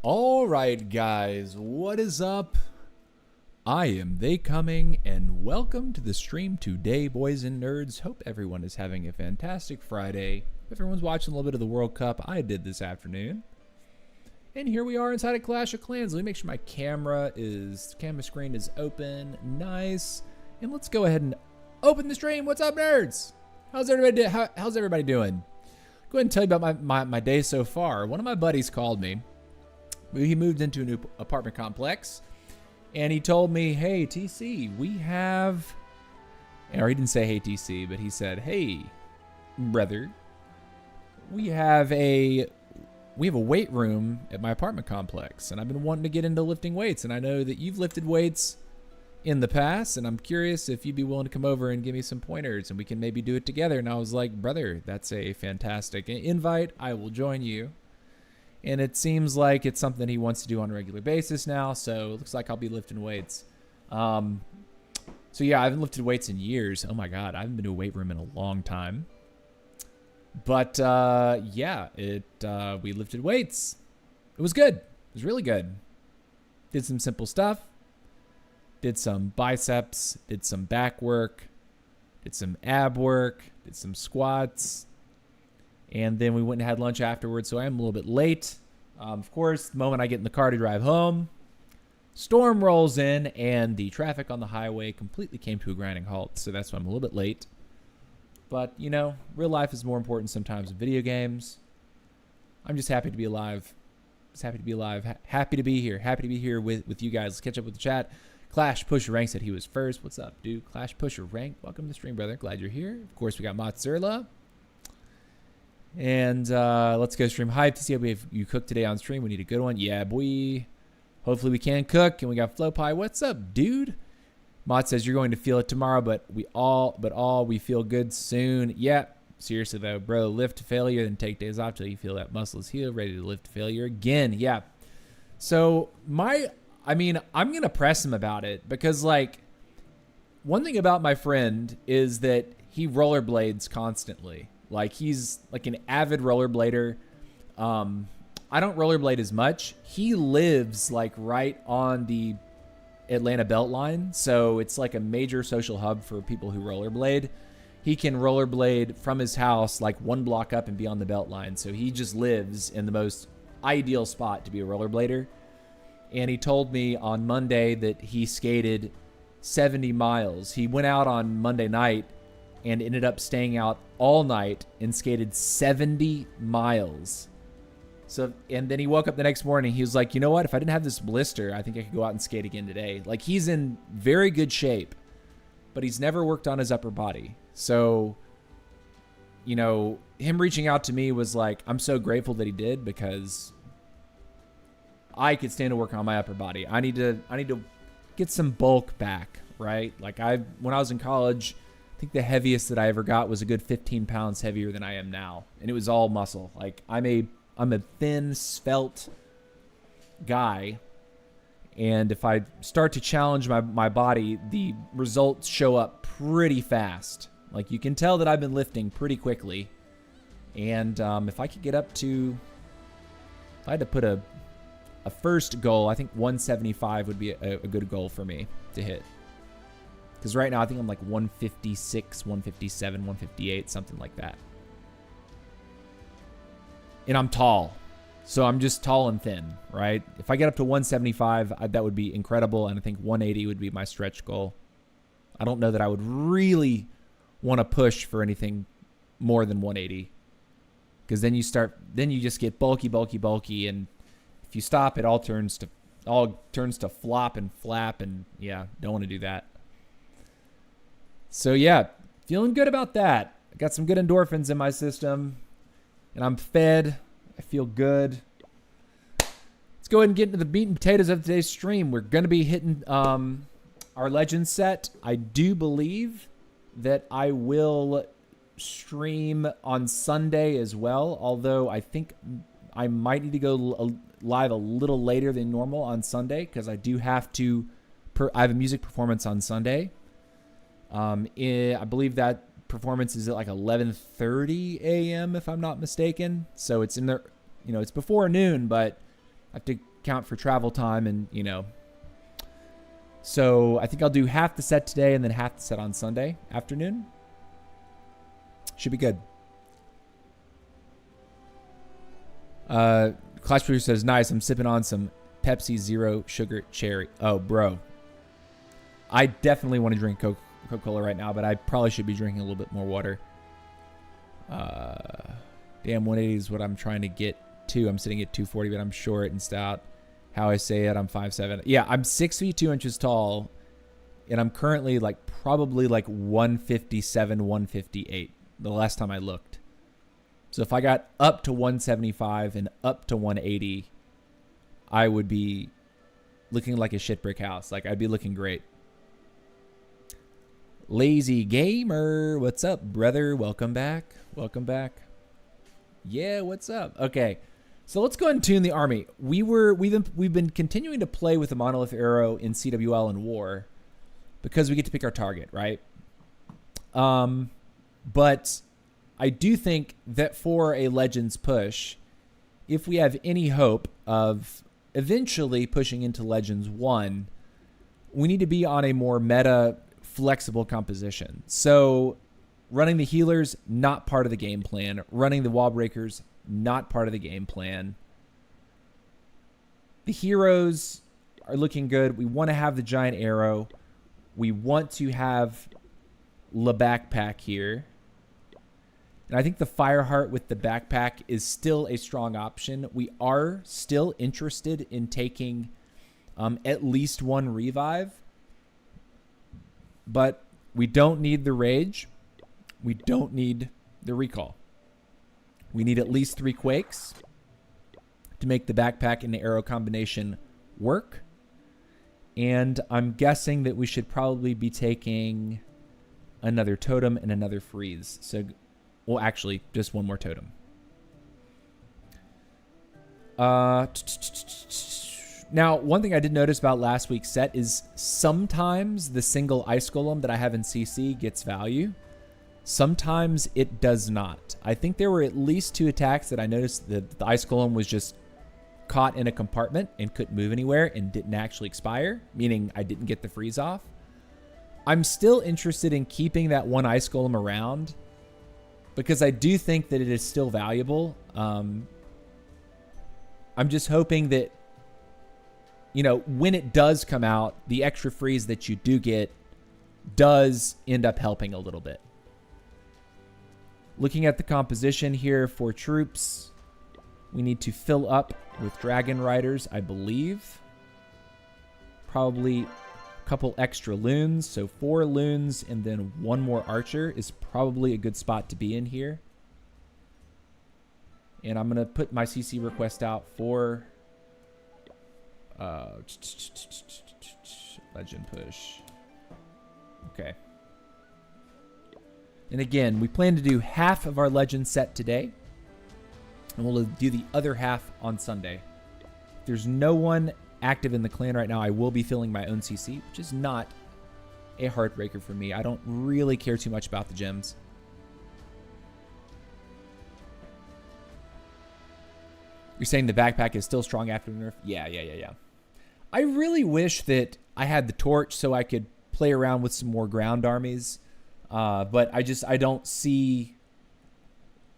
All right, guys, what is up? I am TheyComing, and welcome to the stream today, boys and nerds. Hope everyone is having a fantastic Friday. If everyone's watching a little bit of the World Cup, I did this afternoon. And here we are inside of Clash of Clans. Let me make sure my camera screen is open. Nice. And let's go ahead and open the stream. What's up, nerds? How's everybody doing? Go ahead and tell you about my day so far. One of my buddies called me. He moved into a new apartment complex, and he told me, hey, TC, we have... Or he didn't say, hey, TC, but he said, hey, brother, we have a weight room at my apartment complex, and I've been wanting to get into lifting weights, and I know that you've lifted weights in the past, and I'm curious if you'd be willing to come over and give me some pointers, and we can maybe do it together. And I was like, brother, that's a fantastic invite. I will join you. And it seems like it's something he wants to do on a regular basis now, so it looks like I'll be lifting weights. So yeah, I haven't lifted weights in years. Oh my God, I haven't been to a weight room in a long time. But yeah, we lifted weights. It was good. It was really good. Did some simple stuff. Did some biceps. Did some back work. Did some ab work. Did some squats. And then we went and had lunch afterwards, so I am a little bit late. Of course, the moment I get in the car to drive home, storm rolls in, and the traffic on the highway completely came to a grinding halt, so that's why I'm a little bit late. But, you know, real life is more important sometimes than video games. I'm just happy to be alive. Just happy to be alive. Happy to be here. Happy to be here with you guys. Let's catch up with the chat. Clash Pusher Rank said he was first. What's up, dude? Clash Pusher Rank. Welcome to the stream, brother. Glad you're here. Of course, we got Mozzarella. And let's go stream hype to see if you cook today on stream. We need a good one. Yeah, boy. Hopefully we can cook. And we got Flow Pie. What's up, dude? Mott says you're going to feel it tomorrow, but we feel good soon. Yeah, seriously though, bro. Lift to failure, then take days off till you feel that muscle is healed, ready to lift to failure again. Yeah. So I'm gonna press him about it because like one thing about my friend is that he rollerblades constantly. Like he's like an avid rollerblader. I don't rollerblade as much. He lives like right on the Atlanta Beltline, so it's like a major social hub for people who rollerblade. He can rollerblade from his house like one block up and be on the Beltline. So he just lives in the most ideal spot to be a rollerblader. And he told me on Monday that he skated 70 miles. He went out on Monday night and ended up staying out all night and skated 70 miles. So, and then he woke up the next morning. He was like, you know what? If I didn't have this blister, I think I could go out and skate again today. Like he's in very good shape, but he's never worked on his upper body. So, you know, him reaching out to me was like, I'm so grateful that he did because I could stand to work on my upper body. I need to get some bulk back, right? Like when I was in college, I think the heaviest that I ever got was a good 15 pounds heavier than I am now. And it was all muscle. Like I'm a thin, svelte guy. And if I start to challenge my body, the results show up pretty fast. Like you can tell that I've been lifting pretty quickly. And if I could get up to, if I had to put a first goal, I think 175 would be a good goal for me to hit. Because right now I think I'm like 156, 157, 158, something like that. And I'm tall. So I'm just tall and thin, right? If I get up to 175, that would be incredible. And I think 180 would be my stretch goal. I don't know that I would really want to push for anything more than 180. Because then you just get bulky. And if you stop, it all turns to flop and flap. And yeah, don't want to do that. So yeah, feeling good about that. I got some good endorphins in my system. And I'm fed. I feel good. Let's go ahead and get into the meat and potatoes of today's stream. We're going to be hitting our Legends set. I do believe that I will stream on Sunday as well, although I think I might need to go live a little later than normal on Sunday because I do have to. I have a music performance on Sunday. I believe that performance is at like 11:30 a.m. if I'm not mistaken. So it's in there, you know, it's before noon, but I have to count for travel time and, you know. So I think I'll do half the set today and then half the set on Sunday afternoon. Should be good. Clash Producer says, nice, I'm sipping on some Pepsi Zero Sugar Cherry. Oh, bro. I definitely want to drink Coca-Cola right now, but I probably should be drinking a little bit more water. Damn, 180 is what I'm trying to get to. I'm sitting at 240, but I'm short and stout. How I say it, I'm 5'7". Yeah, I'm 6 feet 2 inches tall, and I'm currently like probably like 157, 158 the last time I looked. So if I got up to 175 and up to 180, I would be looking like a shit brick house. Like, I'd be looking great. Lazy Gamer, what's up, brother? Welcome back. Welcome back. Yeah, what's up? Okay, so let's go ahead and tune the army. We've been continuing to play with the monolith arrow in CWL and War because we get to pick our target, right? But I do think that for a Legends push, if we have any hope of eventually pushing into Legends 1, we need to be on a more meta, flexible composition. So running the healers, not part of the game plan. Running the wall breakers, not part of the game plan. The heroes are looking good. We want to have the giant arrow. We want to have the backpack here. And I think the Fireheart with the backpack is still a strong option. We are still interested in taking at least one revive. But we don't need the rage. We don't need the recall. We need at least 3 quakes to make the backpack and the arrow combination work. And I'm guessing that we should probably be taking another totem and another freeze. So, well, actually, just one more totem. Now, one thing I did notice about last week's set is sometimes the single Ice Golem that I have in CC gets value. Sometimes it does not. I think there were at least 2 attacks that I noticed that the Ice Golem was just caught in a compartment and couldn't move anywhere and didn't actually expire, meaning I didn't get the freeze off. I'm still interested in keeping that one Ice Golem around because I do think that it is still valuable. I'm just hoping that, you know, when it does come out, the extra freeze that you do get does end up helping a little bit. Looking at the composition here for troops, we need to fill up with Dragon Riders, I believe. Probably a couple extra loons. So 4 loons and then 1 more archer is probably a good spot to be in here. And I'm going to put my CC request out for Legend push. Okay. And again, we plan to do half of our Legend set today. And we'll do the other half on Sunday. If there's no one active in the clan right now, I will be filling my own CC, which is not a heartbreaker for me. I don't really care too much about the gems. You're saying the backpack is still strong after the nerf? Yeah. I really wish that I had the torch so I could play around with some more ground armies. But I don't see,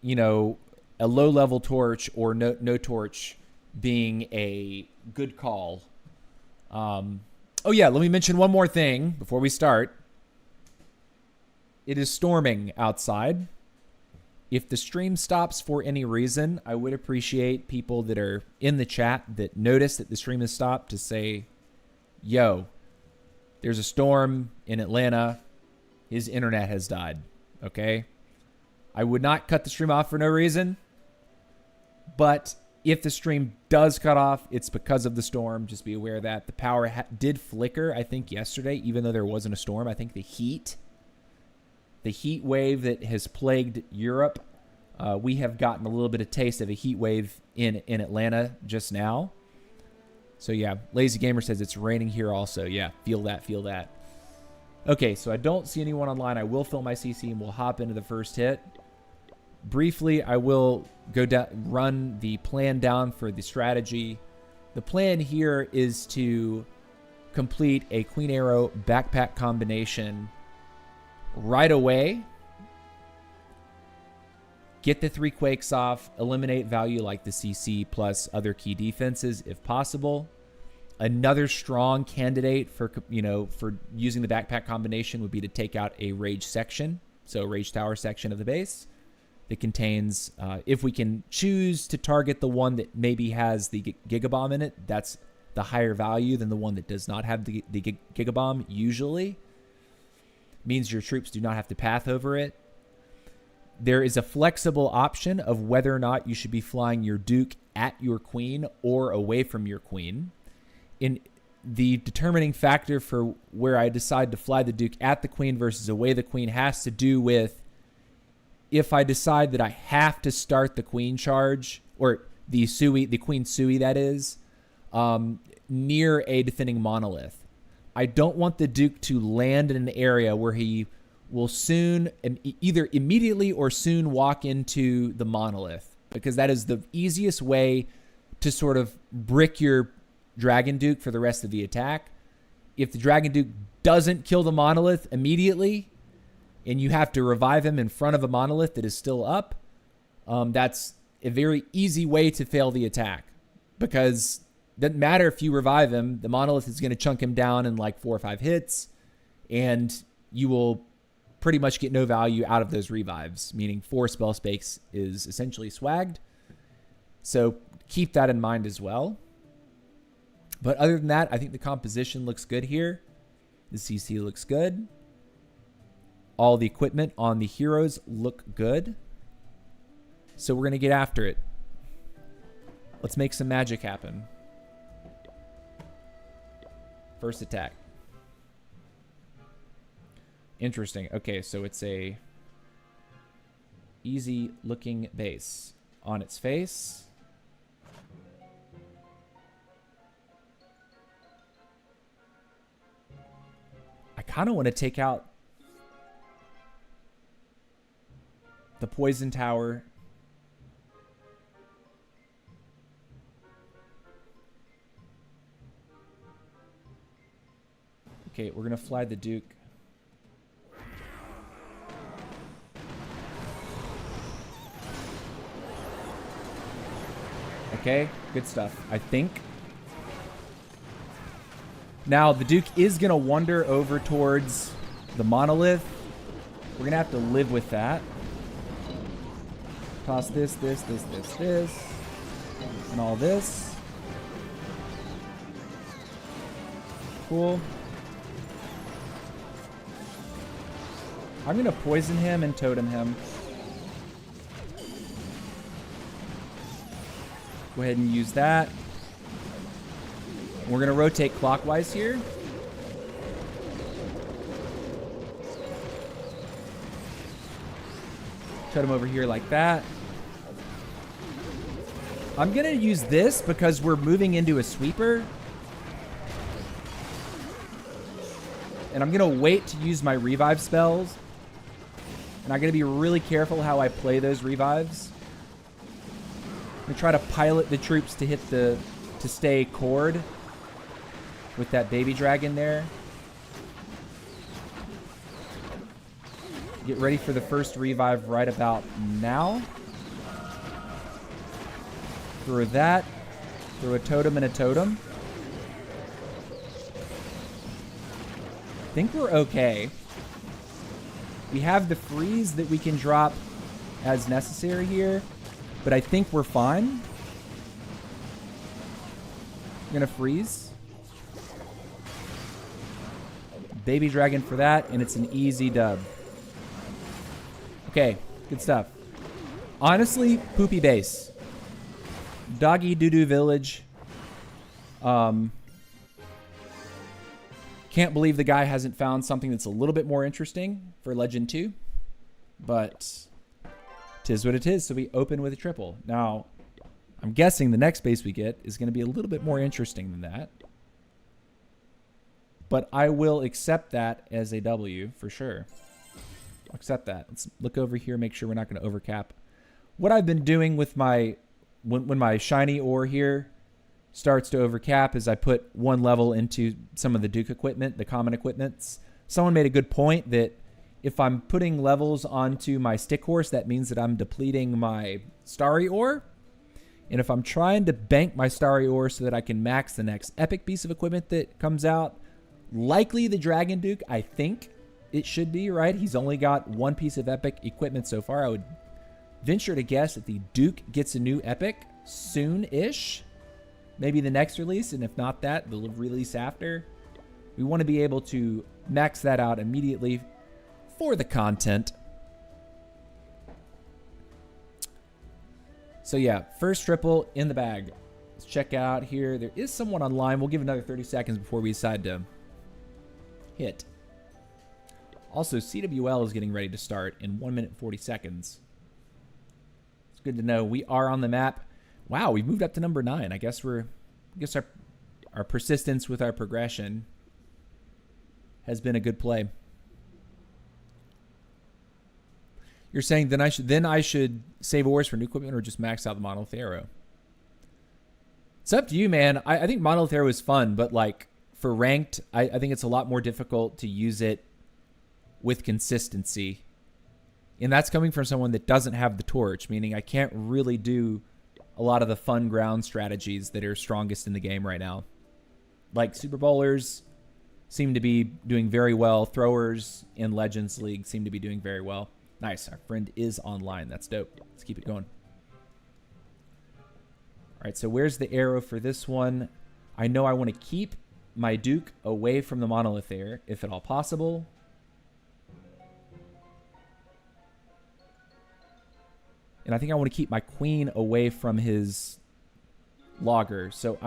you know, a low-level torch or no torch being a good call. Oh, yeah, let me mention one more thing before we start. It is storming outside. If the stream stops for any reason, I would appreciate people that are in the chat that notice that the stream has stopped to say, yo, there's a storm in Atlanta. His internet has died, okay? I would not cut the stream off for no reason. But if the stream does cut off, it's because of the storm. Just be aware of that. The power did flicker, I think, yesterday, even though there wasn't a storm. I think the heat wave that has plagued Europe, we have gotten a little bit of taste of a heat wave in Atlanta just now. So, yeah, Lazy Gamer says it's raining here also. Yeah, feel that. Okay, so I don't see anyone online. I will fill my CC and we'll hop into the first hit. Briefly, I will go down, run the plan down for the strategy The plan here is to complete a Queen Arrow backpack combination right away. Get the 3 Quakes off, eliminate value like the CC plus other key defenses if possible. Another strong candidate for, you know, for using the backpack combination would be to take out a Rage section. So Rage Tower section of the base that contains, if we can choose to target the one that maybe has the Gigabomb in it, that's the higher value than the one that does not have the Gigabomb usually. Means your troops do not have to path over it. There is a flexible option of whether or not you should be flying your Duke at your Queen or away from your Queen. In the determining factor for where I decide to fly the Duke at the Queen versus away the Queen has to do with if I decide that I have to start the Queen charge, or the Queen Sui that is, near a defending monolith. I don't want the Duke to land in an area where he will soon, either immediately or soon, walk into the monolith, because that is the easiest way to sort of brick your Dragon Duke for the rest of the attack. If the Dragon Duke doesn't kill the monolith immediately and you have to revive him in front of a monolith that is still up, that's a very easy way to fail the attack, because it doesn't matter if you revive him, the monolith is going to chunk him down in like 4 or 5 hits, and you will pretty much get no value out of those revives, meaning 4 spell space is essentially swagged. So keep that in mind as well. But other than that, I think the composition looks good here. The CC looks good. All the equipment on the heroes look good. So we're going to get after it. Let's make some magic happen. First attack. Interesting. Okay, so it's a easy looking base on its face. I kind of want to take out the poison tower. Okay, we're going to fly the Duke. Okay, good stuff, I think. Now, the Duke is going to wander over towards the monolith. We're going to have to live with that. Toss this, and all this. Cool. I'm going to poison him and totem him. Go ahead and use that. We're going to rotate clockwise here. Totem over here like that. I'm going to use this because we're moving into a sweeper. And I'm going to wait to use my revive spells. And I'm going to be really careful how I play those revives. I'm going to try to pilot the troops to hit to stay cored with that baby dragon there. Get ready for the first revive right about now. Throw that. Throw a totem and a totem. I think we're okay. We have the freeze that we can drop as necessary here, but I think we're fine. I'm gonna freeze. Baby dragon for that, and it's an easy dub. Okay, good stuff. Honestly, poopy base. Doggy doo-doo village. Can't believe the guy hasn't found something that's a little bit more interesting for Legend 2. But 'tis what it is, so we open with a triple. Now, I'm guessing the next base we get is going to be a little bit more interesting than that. But I will accept that as a W for sure. I'll accept that. Let's look over here, make sure we're not going to overcap. What I've been doing with my when my shiny ore here starts to overcap is I put one level into some of the Duke equipment, the common equipments. Someone made a good point that if I'm putting levels onto my stick horse, that means that I'm depleting my starry ore. And if I'm trying to bank my starry ore so that I can max the next epic piece of equipment that comes out, likely the Dragon Duke, I think it should be, right? He's only got one piece of epic equipment so far. I would venture to guess that the Duke gets a new epic soon-ish. Maybe the next release, and if not that, the release after. We want to be able to max that out immediately for the content. So yeah, first triple in the bag. Let's check out here. There is someone online. We'll give another 30 seconds before we decide to hit. Also, CWL is getting ready to start in 1 minute and 40 seconds. It's good to know. We are on the map. Wow, we moved up to number 9. I guess our persistence with our progression has been a good play. You're saying then I should save ores for new equipment or just max out the monolith arrow? It's up to you, man. I think monolith arrow is fun, but like for ranked, I think it's a lot more difficult to use it with consistency. And that's coming from someone that doesn't have the torch, meaning I can't really do a lot of the fun ground strategies that are strongest in the game right now. Like Super Bowlers seem to be doing very well. Throwers in Legends League seem to be doing very well. Nice. Our friend is online. That's dope. Let's keep it going. All right, so where's the arrow for this one? I know I want to keep my Duke away from the monolith there, if at all possible. And I think I want to keep my queen away from his logger. So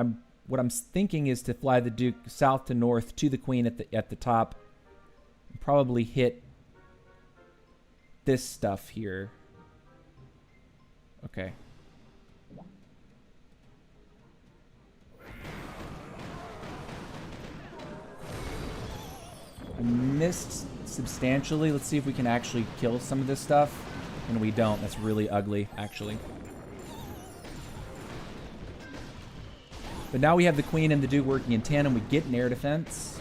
what I'm thinking is to fly the Duke south to north to the queen at the top. And probably hit this stuff here. Okay. I missed substantially. Let's see if we can actually kill some of this stuff. And we don't. That's really ugly, actually. But now we have the queen and the Duke working in tandem. We get an air defense.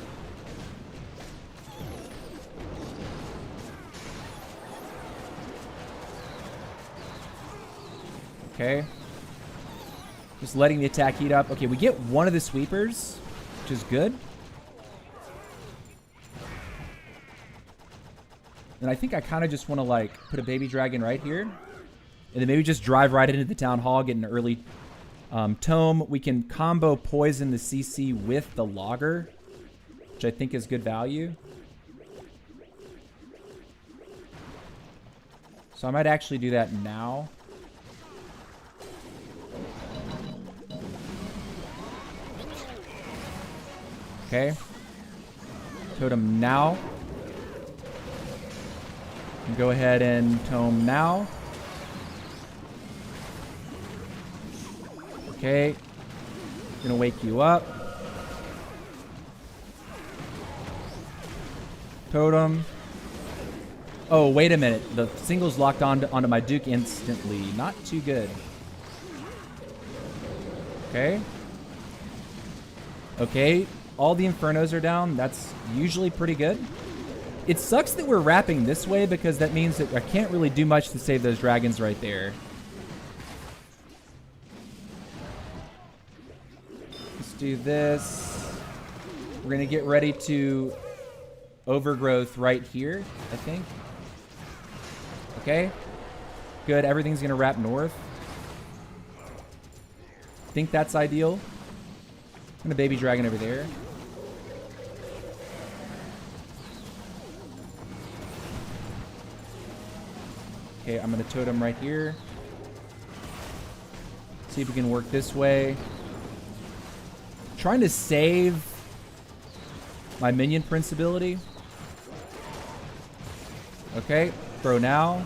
Okay. Just letting the attack heat up. Okay, we get one of the sweepers, which is good. And I think I kind of just want to, like, put a baby dragon right here. And then maybe just drive right into the town hall, get an early tome. We can combo poison the CC with the logger, which I think is good value. So I might actually do that now. Okay. Totem now. And go ahead and tome now. Okay. Gonna wake you up. Totem. Oh, wait a minute. The single's locked onto my Duke instantly. Not too good. Okay. Okay. All the Infernos are down. That's usually pretty good. It sucks that we're wrapping this way because that means that I can't really do much to save those dragons right there. Let's do this. We're going to get ready to overgrowth right here, I think. Okay. Good. Everything's going to wrap north. I think that's ideal. I'm going to baby dragon over there. Okay, I'm going to totem right here. See if we can work this way. Trying to save my minion prince ability. Okay, throw now.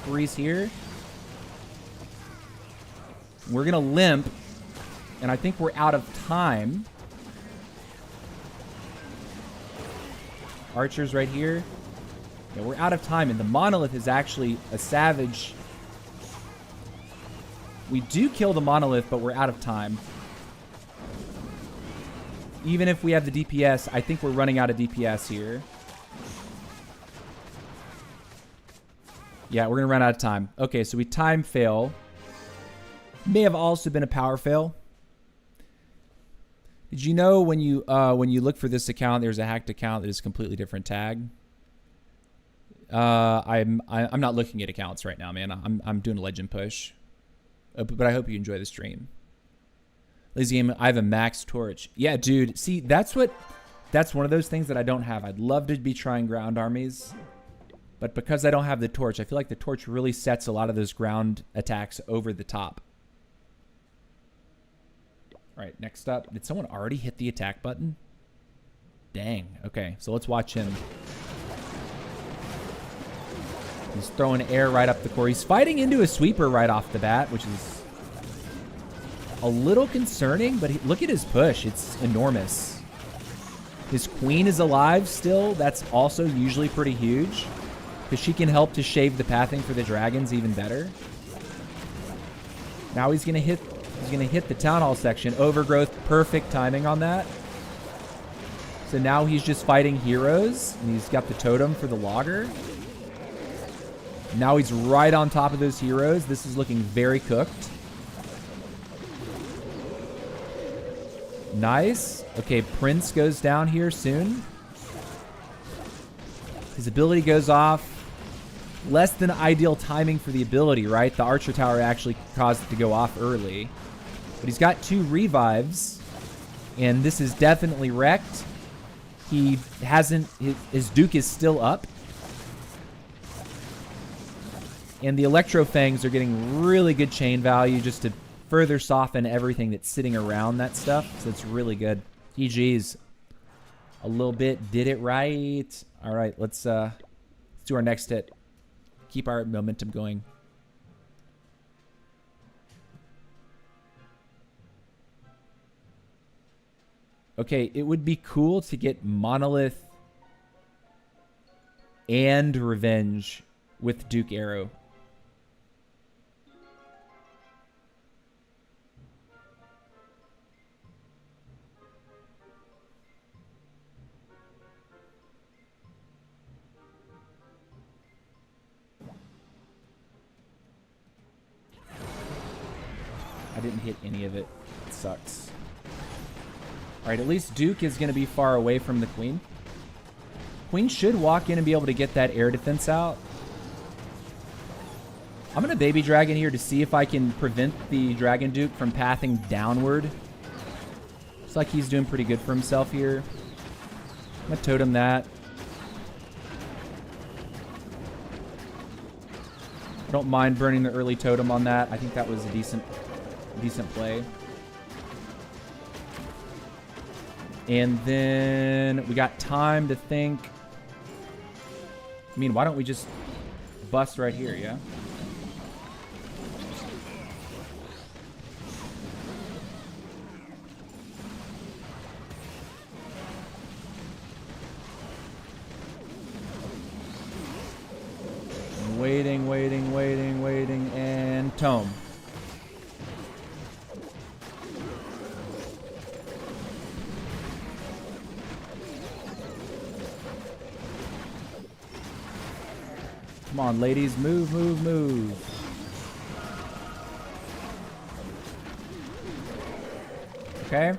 Freeze here. We're going to limp. And I think we're out of time. Archers right here. Yeah, we're out of time, and the monolith is actually a savage We do kill the monolith, but we're out of time. Even if we have the DPS, I think we're running out of DPS here. Yeah, we're going to run out of time. Okay, so we time fail. May have also been a power fail. Did you know when you look for this account, there's a hacked account that is a completely different tag? I'm not looking at accounts right now, man. I'm doing a legend push. But I hope you enjoy the stream. Lazy Game, I have a max torch. Yeah, dude. See, that's one of those things that I don't have. I'd love to be trying ground armies. But because I don't have the torch, I feel like the torch really sets a lot of those ground attacks over the top. All right, next up. Did someone already hit the attack button? Dang. Okay, so let's watch him. He's throwing air right up the core. He's fighting into a sweeper right off the bat, which is a little concerning, but look at his push. It's enormous. His queen is alive still. That's also usually pretty huge because she can help to shave the pathing for the dragons even better. Now he's going to hit the town hall section. Overgrowth, perfect timing on that. So now he's just fighting heroes, and he's got the totem for the logger. Now he's right on top of those heroes. This is looking very cooked. Nice. Okay, Prince goes down here soon. His ability goes off. Less than ideal timing for the ability, right? The Archer Tower actually caused it to go off early. But he's got 2 revives. And this is definitely wrecked. He hasn't... His Duke is still up. And the Electro Fangs are getting really good chain value just to further soften everything that's sitting around that stuff. So it's really good. GG's. A little bit. Did it right. All right, let's do our next hit. Keep our momentum going. Okay, it would be cool to get Monolith and Revenge with Duke Arrow. I didn't hit any of it. It sucks. All right, at least Duke is going to be far away from the Queen. Queen should walk in and be able to get that air defense out. I'm going to Baby Dragon here to see if I can prevent the Dragon Duke from pathing downward. Looks like he's doing pretty good for himself here. I'm going to totem that. I don't mind burning the early totem on that. I think that was a decent play. And then we got time to think. I mean, why don't we just bust right here, yeah? Waiting, and tome. Come on, ladies. Move. Okay. I'm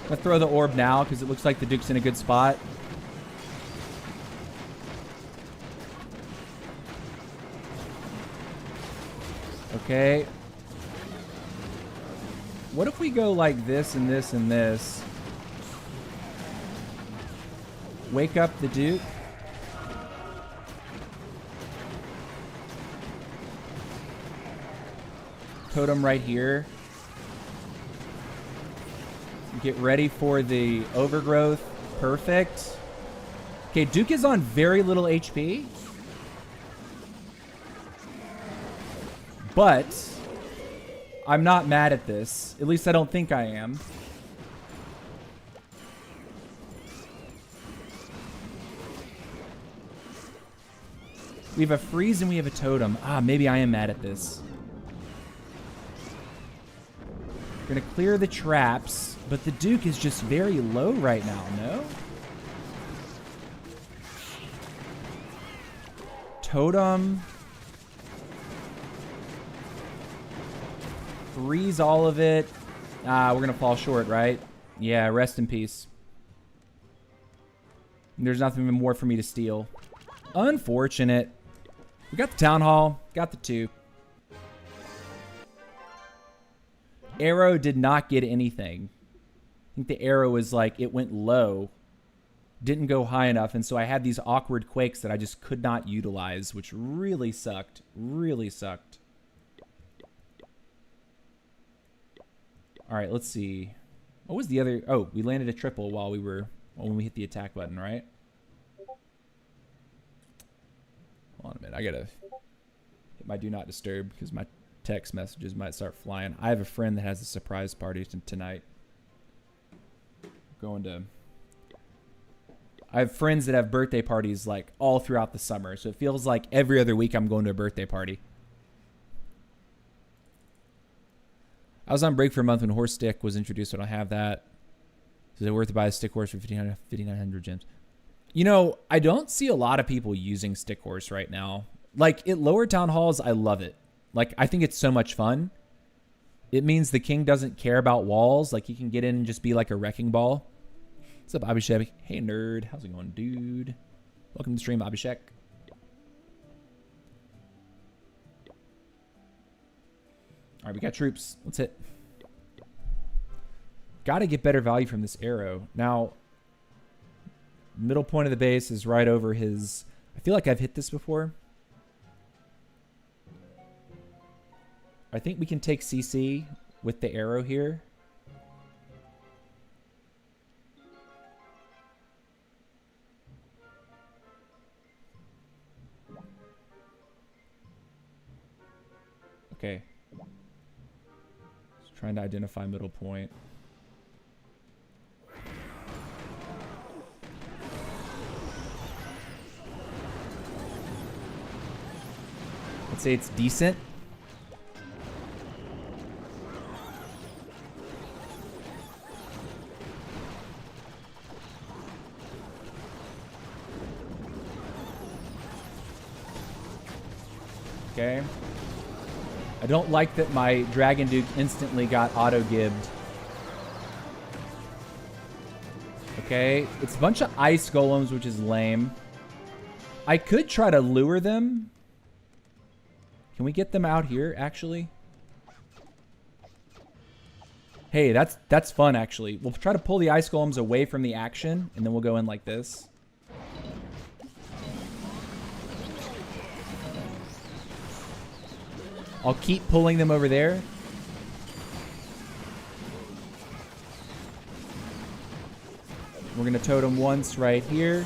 going to throw the orb now because it looks like the Duke's in a good spot. Okay. What if we go like this and this and this? Wake up the Duke. Totem right here. Get ready for the overgrowth. Perfect. Okay, Duke is on very little HP. But I'm not mad at this. At least I don't think I am. We have a freeze and we have a totem. Ah, maybe I am mad at this. We're going to clear the traps, but the Duke is just very low right now, no? Totem. Freeze all of it. Ah, we're going to fall short, right? Yeah, rest in peace. There's nothing more for me to steal. Unfortunate. We got the Town Hall. Got the 2. Arrow did not get anything. I think the arrow was like, it went low. Didn't go high enough. And so I had these awkward quakes that I just could not utilize, which really sucked. Really sucked. All right, let's see. What was the other? Oh, we landed a triple while when we hit the attack button, right? Hold on a minute. I gotta hit my do not disturb because my text messages might start flying. I have a friend that has a surprise party tonight. I have friends that have birthday parties like all throughout the summer, so it feels like every other week I'm going to a birthday party. I was on break for a month when Horse Stick was introduced, so I don't have that. Is it worth to buy a Stick Horse for 5,900 gems? You know, I don't see a lot of people using Stick Horse right now. Like, at lower town halls, I love it. Like, I think it's so much fun. It means the king doesn't care about walls. Like, he can get in and just be like a wrecking ball. What's up, Abhishek? Hey, nerd. How's it going, dude? Welcome to the stream, Abhishek. All right, we got troops. Let's hit. Got to get better value from this arrow. Now, middle point of the base is right over his... I feel like I've hit this before. I think we can take CC with the arrow here. Okay. Just trying to identify middle point. I'd say it's decent. Okay. I don't like that my Dragon Duke instantly got auto-gibbed. Okay. It's a bunch of ice golems, which is lame. I could try to lure them. Can we get them out here, actually? Hey, that's fun, actually. We'll try to pull the ice golems away from the action, and then we'll go in like this. I'll keep pulling them over there. We're going to totem once right here.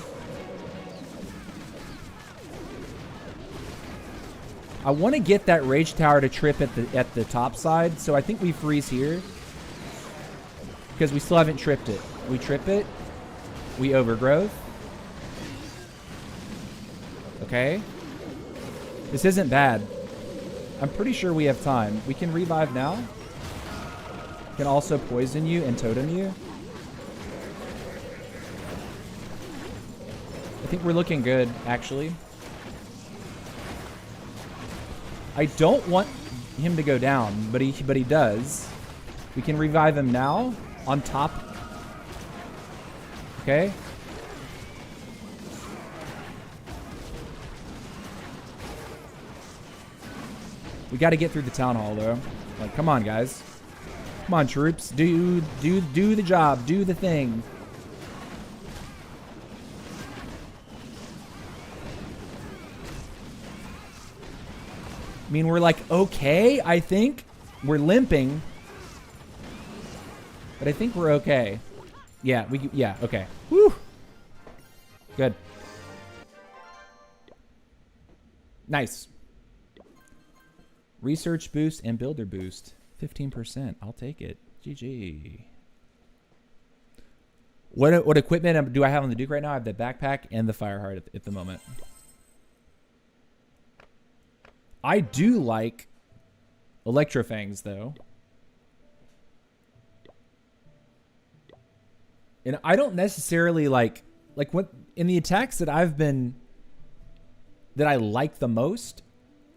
I want to get that Rage Tower to trip at the top side, so I think we freeze here. Because we still haven't tripped it. We trip it. We overgrowth. Okay. This isn't bad. I'm pretty sure we have time. We can revive now. We can also poison you and totem you. I think we're looking good, actually. I don't want him to go down, but he does. We can revive him now on top. Okay. We got to get through the town hall, though. Like, come on, guys. Come on, troops. Do the job. Do the thing. I mean, we're like, okay, I think. We're limping. But I think we're okay. Yeah, yeah, okay. Woo. Good. Nice. Research boost and builder boost. 15%. I'll take it. GG. What equipment do I have on the Duke right now? I have the backpack and the fire heart at the moment. I do like Electrofangs, though. And I don't necessarily like what in the attacks that I like the most,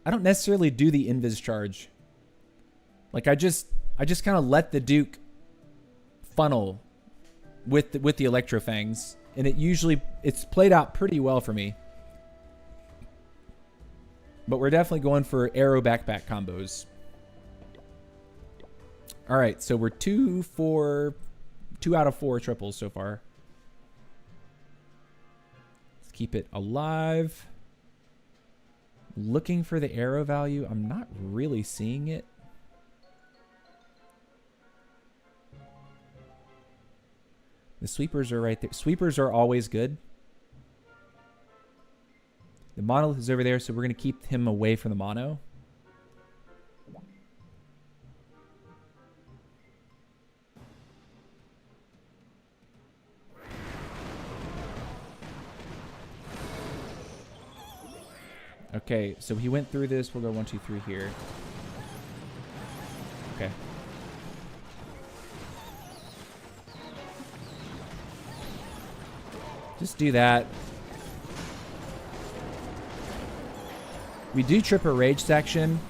I don't necessarily do the invis charge. Like I just kind of let the Duke funnel with the Electrofangs, and it's played out pretty well for me. But we're definitely going for arrow backpack combos. All right, so we're 2 out of 4 triples so far. Let's keep it alive. Looking for the arrow value. I'm not really seeing it. The sweepers are right there. Sweepers are always good. The monolith is over there, so we're going to keep him away from the mono. Okay, so he went through this. We'll go 1, 2, 3 here. Okay. Just do that. We do trip a rage section.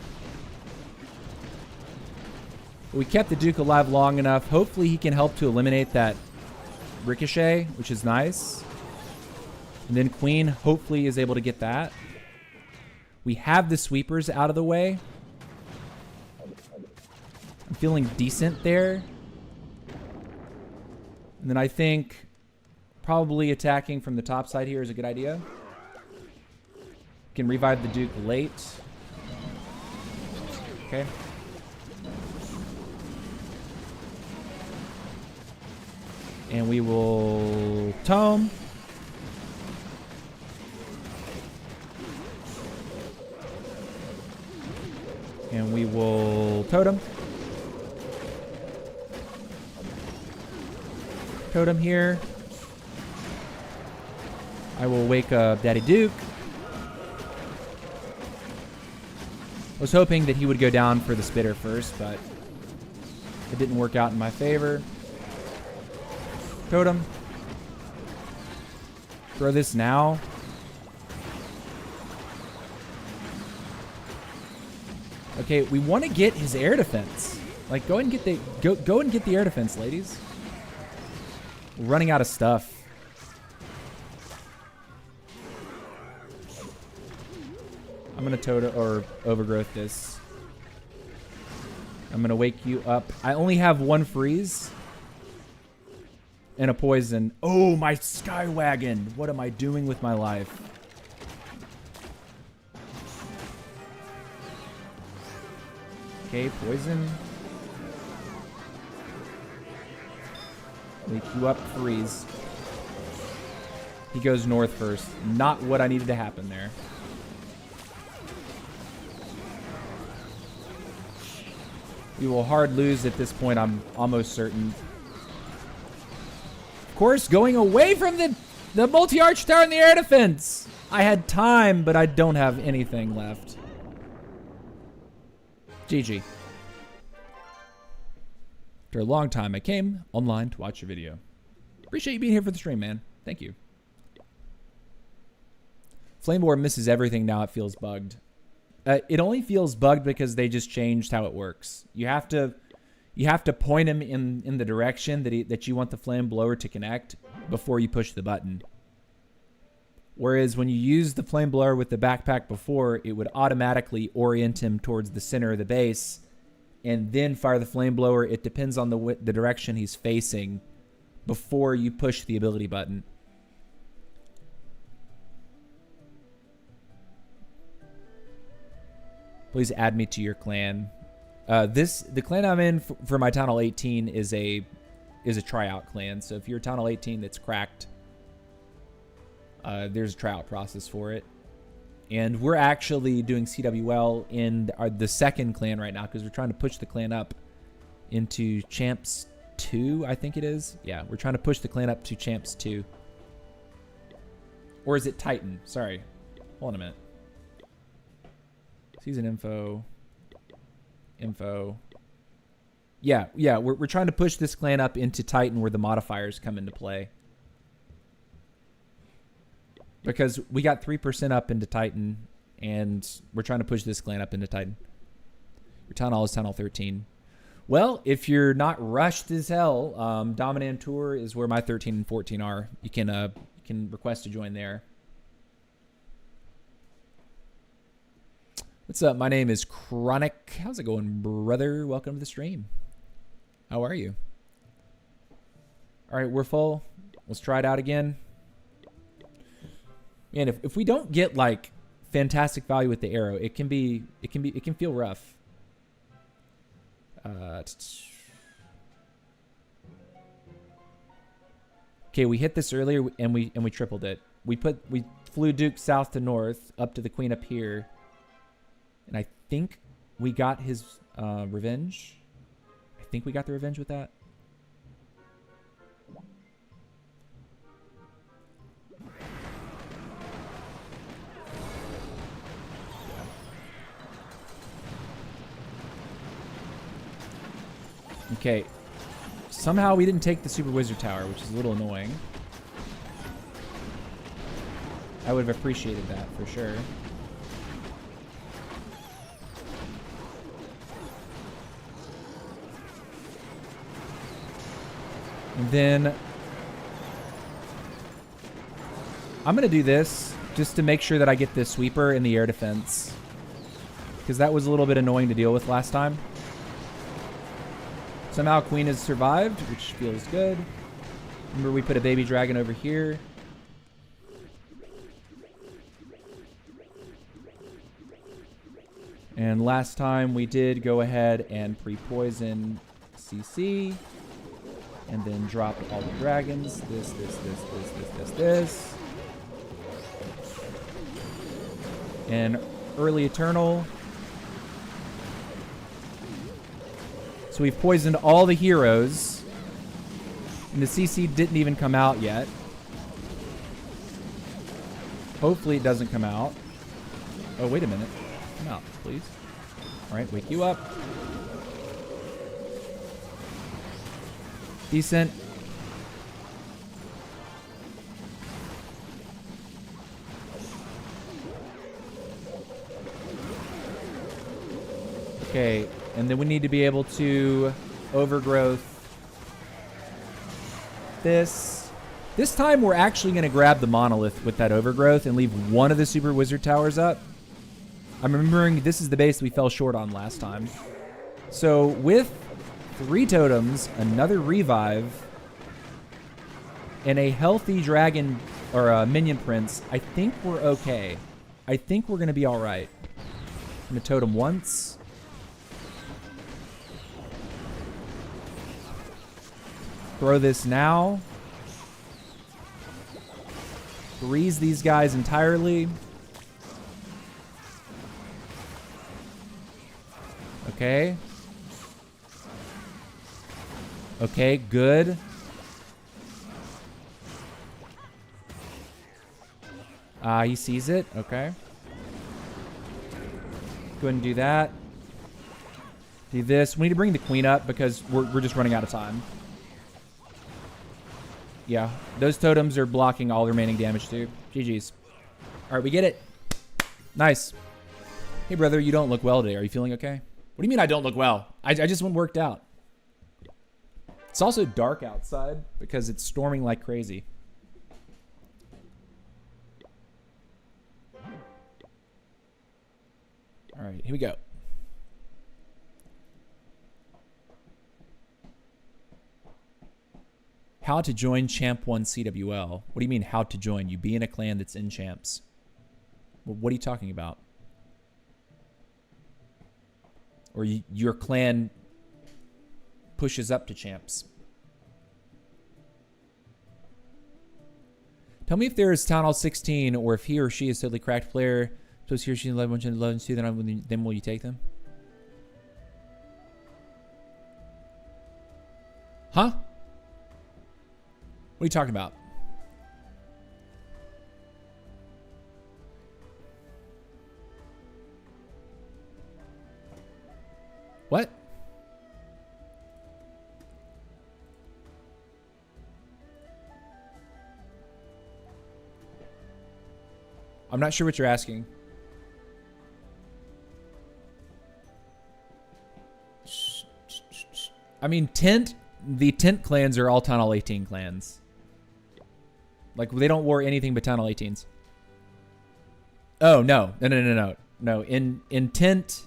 We kept the Duke alive long enough. Hopefully he can help to eliminate that ricochet, which is nice. And then Queen hopefully is able to get that. We have the sweepers out of the way. I'm feeling decent there. And then I think probably attacking from the top side here is a good idea. Can revive the Duke late. Okay. And we will tome. And we will totem. Totem here. I will wake up Daddy Duke. I was hoping that he would go down for the spitter first, but it didn't work out in my favor. Totem. Throw this now. Okay, we want to get his air defense. Like, go and get the go and get the air defense, ladies. We're running out of stuff. I'm gonna totem or overgrowth this. I'm gonna wake you up. I only have 1 freeze and a poison. Oh, my Skywagon! What am I doing with my life? Okay, poison. Wake you up, freeze. He goes north first. Not what I needed to happen there. We will hard lose at this point, I'm almost certain. Of course, going away from the multi-arch tower in the air defense. I had time, but I don't have anything left. GG. After a long time, I came online to watch your video. Appreciate you being here for the stream, man. Thank you. Flame Orb misses everything now. It feels bugged. It only feels bugged because they just changed how it works. You have to point him in the direction that you want the flame blower to connect before you push the button. Whereas when you use the flame blower with the backpack before, it would automatically orient him towards the center of the base and then fire the flame blower. It depends on the direction he's facing before you push the ability button. Please add me to your clan. The clan I'm in for my Town Hall 18 is a tryout clan. So if you're Town Hall 18 that's cracked, there's a tryout process for it. And we're actually doing CWL in the second clan right now because we're trying to push the clan up into Champs 2, I think it is. Yeah, we're trying to push the clan up to Champs 2. Or is it Titan? Sorry. Hold on a minute. Season info. Info. Yeah, yeah. We're trying to push this clan up into Titan where the modifiers come into play. Because we got 3% up into Titan, and we're trying to push this clan up into Titan. Your town hall is town hall 13. Well, if you're not rushed as hell, Dominant Tour is where my 13 and 14 are. You can request to join there. What's up? My name is Chronic. How's it going, brother? Welcome to the stream. How are you? All right, we're full. Let's try it out again. Man, if we don't get like fantastic value with the arrow, it can feel rough. Okay, we hit this earlier and we tripled it. We flew Duke south to north up to the queen up here, and I think we got his revenge. I think we got the revenge with that. Okay. Somehow we didn't take the Super Wizard Tower, which is a little annoying. I would have appreciated that for sure. And then I'm going to do this just to make sure that I get this sweeper in the air defense, because that was a little bit annoying to deal with last time. Somehow Queen has survived, which feels good. Remember, we put a baby dragon over here. And last time we did go ahead and pre-poison CC. And then drop all the dragons. This. And early Eternal. So we've poisoned all the heroes. And the CC didn't even come out yet. Hopefully it doesn't come out. Oh, wait a minute. Come out, please. All right, wake you up. Decent. Okay, and then we need to be able to overgrowth this. This time we're actually going to grab the monolith with that overgrowth and leave one of the super wizard towers up. I'm remembering this is the base we fell short on last time. So with 3 totems, another revive, and a healthy dragon or a minion prince, I think we're okay. I think we're going to be all right. I'm going to totem once. Throw this now. Freeze these guys entirely. Okay. Okay, good. He sees it. Okay. Go ahead and do that. Do this. We need to bring the queen up because we're just running out of time. Yeah, those totems are blocking all the remaining damage too. GG's. All right, we get it. Nice. Hey, brother, you don't look well today. Are you feeling okay? What do you mean I don't look well? I just went worked out. It's also dark outside because it's storming like crazy. All right, here we go. How to join Champ 1 CWL. What do you mean how to join? You be in a clan that's in Champs. Well, what are you talking about? Or your clan pushes up to Champs. Tell me if there is Town Hall 16 or if he or she is totally cracked player. So he or she 11 2, then will you take them? Huh? What are you talking about? What? I'm not sure what you're asking. I mean, the Tent clans are all Town Hall 18 clans. Like, they don't war anything but Town Hall 18s. Oh, no. No, in Tent,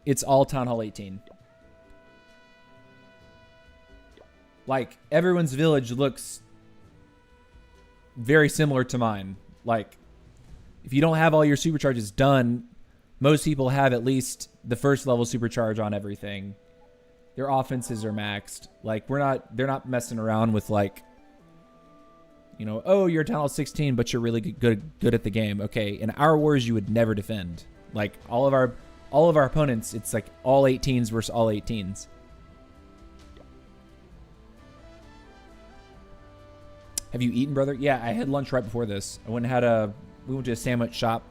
it's all Town Hall 18. Like, everyone's village looks very similar to mine. Like, if you don't have all your supercharges done, most people have at least the first level supercharge on everything. Their offenses are maxed. Like, they're not messing around with, like, you know, oh, you're Town Hall 16, but you're really good at the game. Okay, in our wars, you would never defend. Like, all of our opponents, it's like all 18s versus all 18s. Have you eaten, brother? Yeah, I had lunch right before this. We went to a sandwich shop,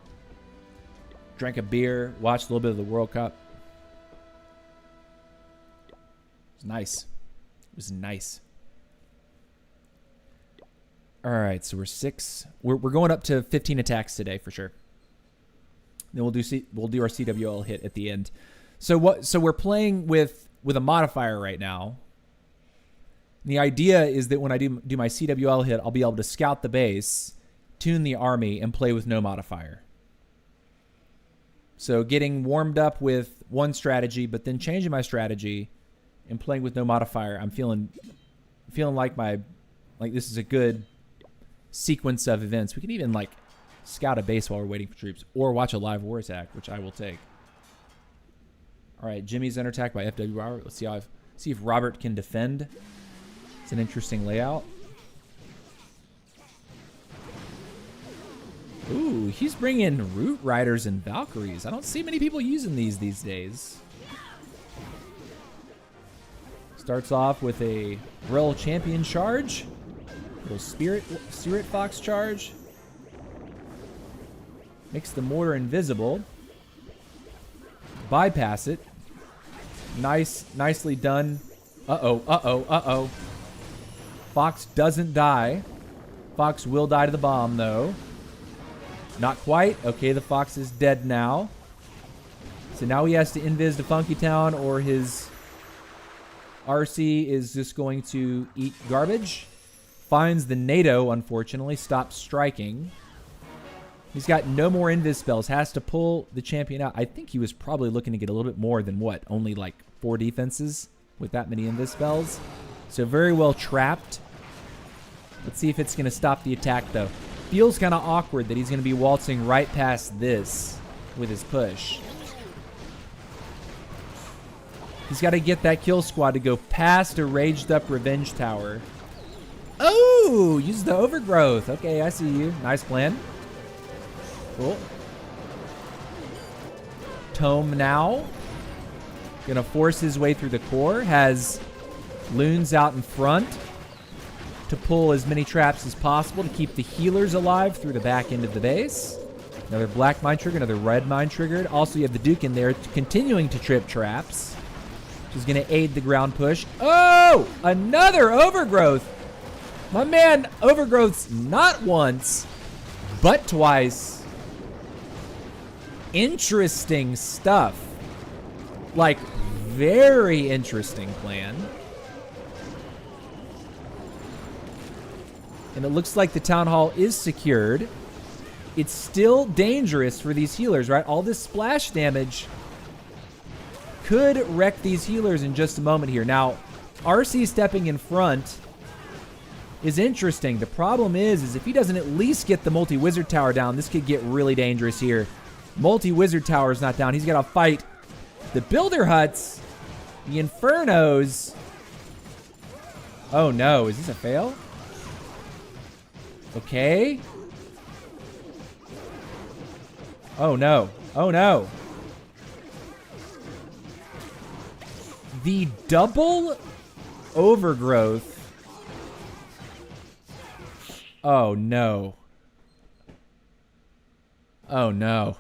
drank a beer, watched a little bit of the World Cup. It was nice. It was nice. All right, so we're 6. We're going up to 15 attacks today for sure. Then we'll do our CWL hit at the end. So we're playing with a modifier right now. And the idea is that when I do my CWL hit, I'll be able to scout the base, tune the army, and play with no modifier. So getting warmed up with one strategy, but then changing my strategy and playing with no modifier, I'm feeling like this is a good sequence of events. We can even like scout a base while we're waiting for troops, or watch a live war attack, which I will take. All right, Jimmy's under attack by FWR. Let's see if Robert can defend. It's an interesting layout. Ooh, he's bringing Root Riders and Valkyries. I don't see many people using these days. Starts off with a Royal Champion charge. Little Spirit Fox charge. Makes the mortar invisible. Bypass it. Nicely done. Uh-oh. Fox doesn't die. Fox will die to the bomb, though. Not quite. Okay, the Fox is dead now. So now he has to invis to Funky Town, or his RC is just going to eat garbage. Finds the NATO, unfortunately. Stops striking. He's got no more invis spells. Has to pull the champion out. I think he was probably looking to get a little bit more than what? Only like 4 defenses with that many invis spells. So very well trapped. Let's see if it's going to stop the attack, though. Feels kind of awkward that he's going to be waltzing right past this with his push. He's got to get that kill squad to go past a raged up revenge tower. Oh, use the overgrowth. Okay, I see you. Nice plan. Cool. Tome now. Gonna force his way through the core. Has loons out in front to pull as many traps as possible to keep the healers alive through the back end of the base. Another black mine trigger, another red mine triggered. Also, you have the Duke in there continuing to trip traps, which is going to aid the ground push. Oh, another overgrowth. My man, overgrowth's not once, but twice. Interesting stuff. Like, very interesting plan. And it looks like the town hall is secured. It's still dangerous for these healers, right? All this splash damage could wreck these healers in just a moment here. Now, RC stepping in front is interesting. The problem is if he doesn't at least get the multi-wizard tower down, this could get really dangerous here. Multi-wizard tower is not down. He's got to fight the builder huts, the infernos. Oh no, is this a fail? Okay. Oh no. Oh no. The double overgrowth. Oh no. Oh no.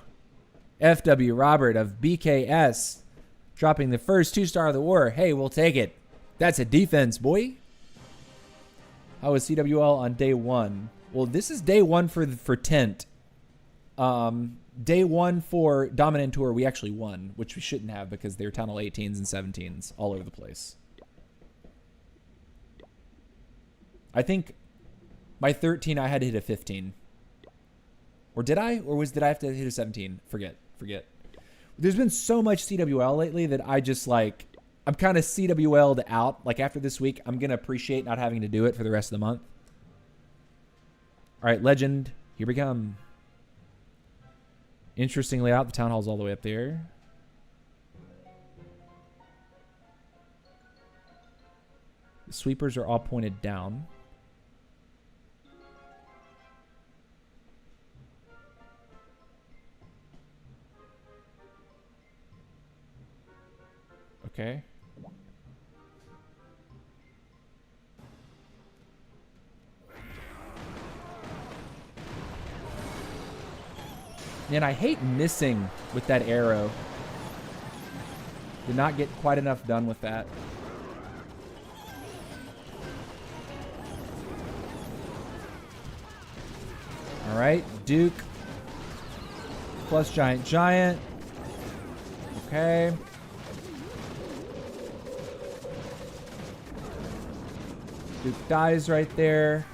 FW Robert of BKS Dropping the first 2-star of the war. Hey, we'll take it. That's a defense, boy. How was CWL on day 1? Well, this is day 1 for Tent. Day 1 for Dominant Tour, we actually won, which we shouldn't have because they're tunnel 18s and 17s all over the place. I think my 13, I had to hit a 15. Or did I? Or did I have to hit a 17? Forget. There's been so much CWL lately that I just like, I'm kind of CWL'd out. Like after this week, I'm going to appreciate not having to do it for the rest of the month. All right, Legend, here we come. Interesting layout. The town hall's all the way up there. The sweepers are all pointed down. Okay. Man, I hate missing with that arrow. Did not get quite enough done with that. All right, Duke. Plus Giant. Okay. Duke dies right there.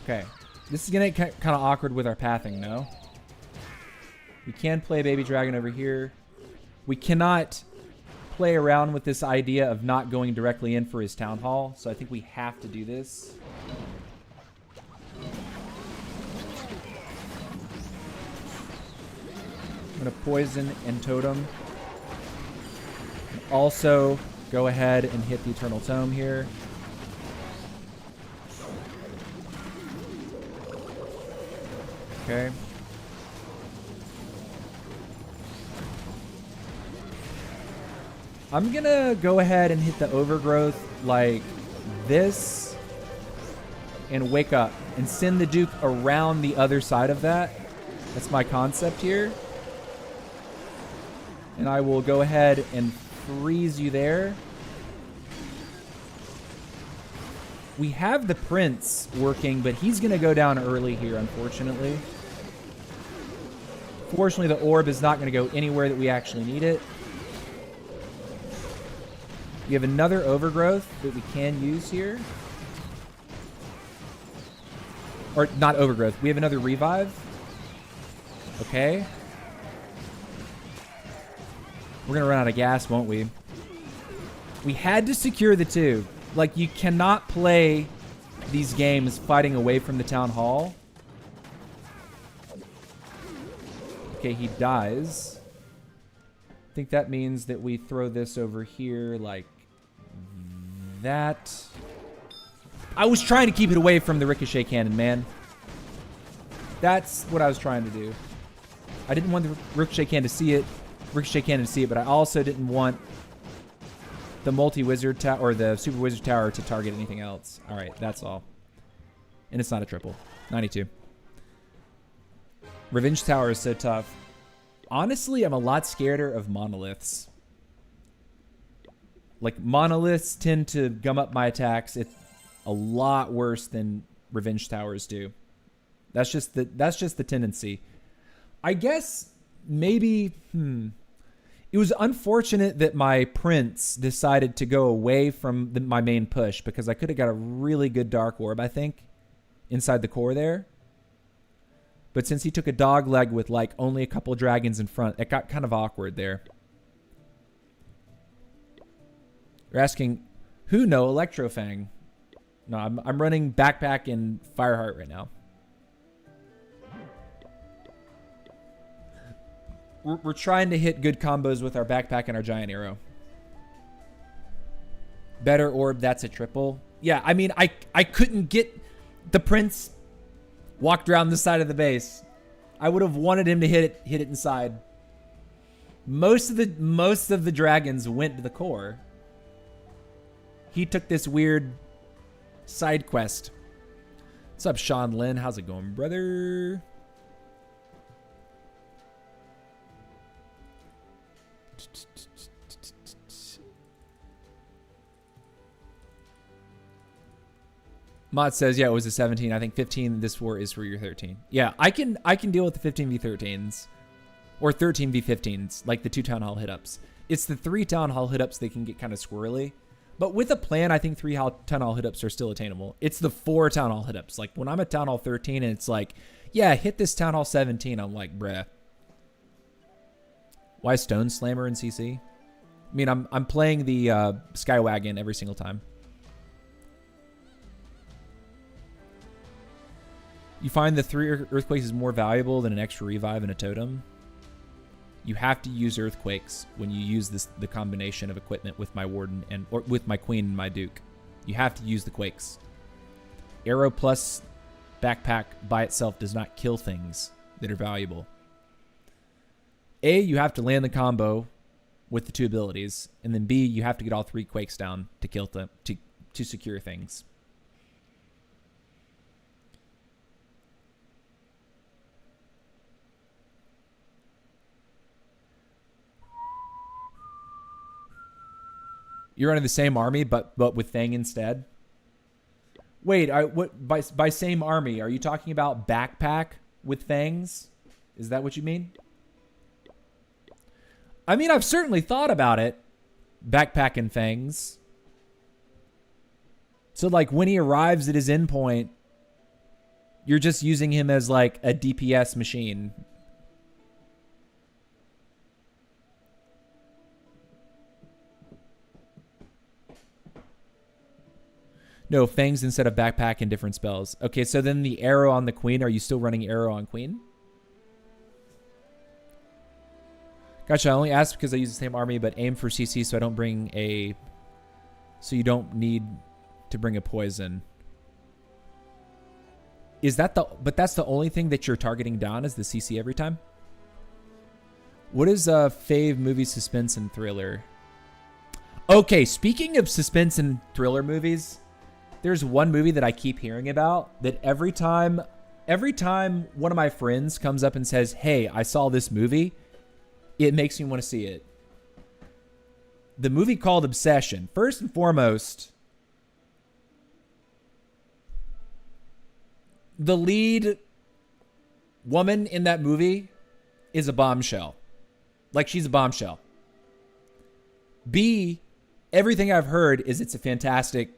Okay. This is going to get kind of awkward with our pathing, no? We can play Baby Dragon over here. We cannot play around with this idea of not going directly in for his Town Hall, so I think we have to do this. I'm going to poison and totem. Also, go ahead and hit the Eternal Tome here. Okay. I'm gonna go ahead and hit the Overgrowth like this and wake up and send the Duke around the other side of that. That's my concept here. And I will go ahead and freeze you there. We have the Prince working, but he's going to go down early here, unfortunately. Fortunately, the orb is not going to go anywhere that we actually need it. We have another Overgrowth that we can use here. Or not Overgrowth. We have another Revive. Okay. We're going to run out of gas, won't we? We had to secure the 2. Like, you cannot play these games fighting away from the Town Hall. Okay, he dies. I think that means that we throw this over here like that. I was trying to keep it away from the Ricochet Cannon, man. That's what I was trying to do. I didn't want the Ricochet Cannon to see it, but I also didn't want the multi-wizard tower or the super wizard tower to target anything else. All right, that's all. And it's not a triple. 92. Revenge tower is so tough. Honestly, I'm a lot scareder of monoliths. Like, monoliths tend to gum up my attacks. It's a lot worse than revenge towers do. That's just the tendency. I guess maybe it was unfortunate that my Prince decided to go away from my main push because I could have got a really good Dark Orb, I think, inside the core there. But since he took a dog leg with like only a couple dragons in front, it got kind of awkward there. You're asking, who? No, Electrofang. No, I'm running Backpack and Fireheart right now. We're trying to hit good combos with our Backpack and our Giant Arrow. Better Orb, that's a triple. Yeah, I mean, I couldn't get the Prince walked around the side of the base. I would have wanted him to hit it inside. Most of the dragons went to the core. He took this weird side quest. What's up, Sean Lynn? How's it going, brother? Mott says, yeah, it was a 17. I think 15 this war is for your 13. Yeah, I can deal with the 15v13s or 13v15s, like the 2 Town Hall hit-ups. It's the 3 Town Hall hit-ups that can get kind of squirrely. But with a plan, I think 3 Town Hall hit-ups are still attainable. It's the 4 Town Hall hit-ups. Like when I'm at Town Hall 13 and it's like, yeah, hit this Town Hall 17, I'm like, bruh. Why Stone Slammer in CC? I mean, I'm playing the Skywagon every single time. You find the 3 Earthquakes is more valuable than an extra revive and a totem? You have to use Earthquakes when you use the combination of equipment with my Warden or with my Queen and my Duke. You have to use the Quakes. Arrow plus Backpack by itself does not kill things that are valuable. A, you have to land the combo with the 2 abilities, and then B, you have to get all 3 Quakes down to kill them to secure things. You're running the same army, but with Thang instead. Wait, what by same army? Are you talking about Backpack with Fangs? Is that what you mean? I mean, I've certainly thought about it. Backpack and Fangs. So, like, when he arrives at his endpoint, you're just using him as, like, a DPS machine. No, Fangs instead of Backpack and different spells. Okay, so then the arrow on the Queen, are you still running arrow on Queen? Gotcha, I only asked because I use the same army, but aim for CC so I don't bring a... So you don't need to bring a poison. Is that the... But that's the only thing that you're targeting down is the CC every time? What is fave movie suspense and thriller? Okay, speaking of suspense and thriller movies... There's one movie that I keep hearing about that every time one of my friends comes up and says, hey, I saw this movie, it makes me want to see it. The movie called Obsession. First and foremost, the lead woman in that movie is a bombshell. Like, she's a bombshell. B, everything I've heard is it's a fantastic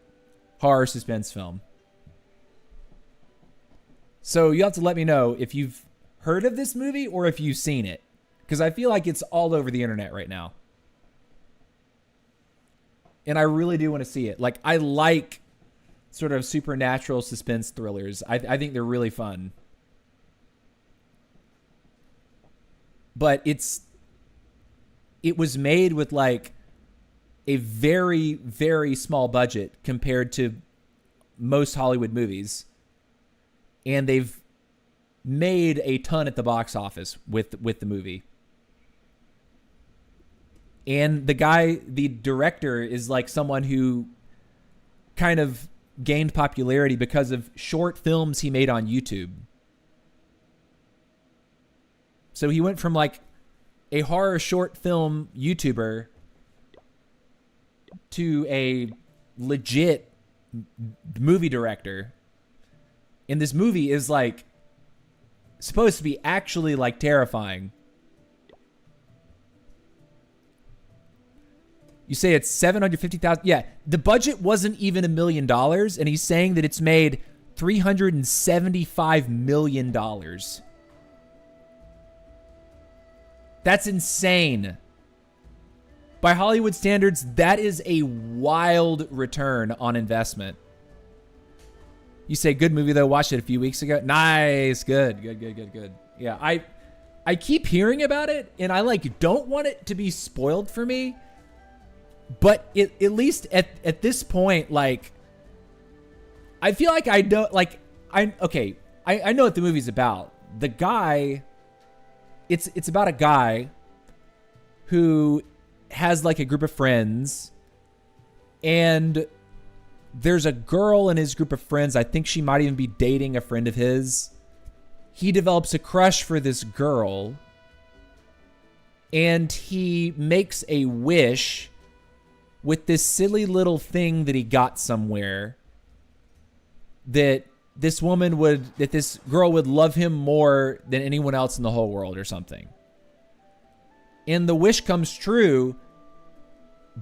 horror suspense film. So you have to let me know if you've heard of this movie or if you've seen it, because I feel like it's all over the internet right now. And I really do want to see it. Like, I like sort of supernatural suspense thrillers. I think they're really fun. But it was made with like a very, very small budget compared to most Hollywood movies. And they've made a ton at the box office with the movie. And the director is like someone who kind of gained popularity because of short films he made on YouTube. So he went from like a horror short film YouTuber to a legit movie director. And this movie is like supposed to be actually like terrifying. You say it's 750,000. Yeah, the budget wasn't even $1 million, and he's saying that it's made $375 million. That's insane. By Hollywood standards, that is a wild return on investment. You say, good movie, though. Watched it a few weeks ago. Nice. Good. Yeah, I keep hearing about it, and I like don't want it to be spoiled for me. But at least at this point, like, I feel like I don't, like, I know what the movie's about. The guy, it's about a guy who has like a group of friends, and there's a girl in his group of friends. I think she might even be dating a friend of his. He develops a crush for this girl, and he makes a wish with this silly little thing that he got somewhere that this girl would love him more than anyone else in the whole world or something. And the wish comes true,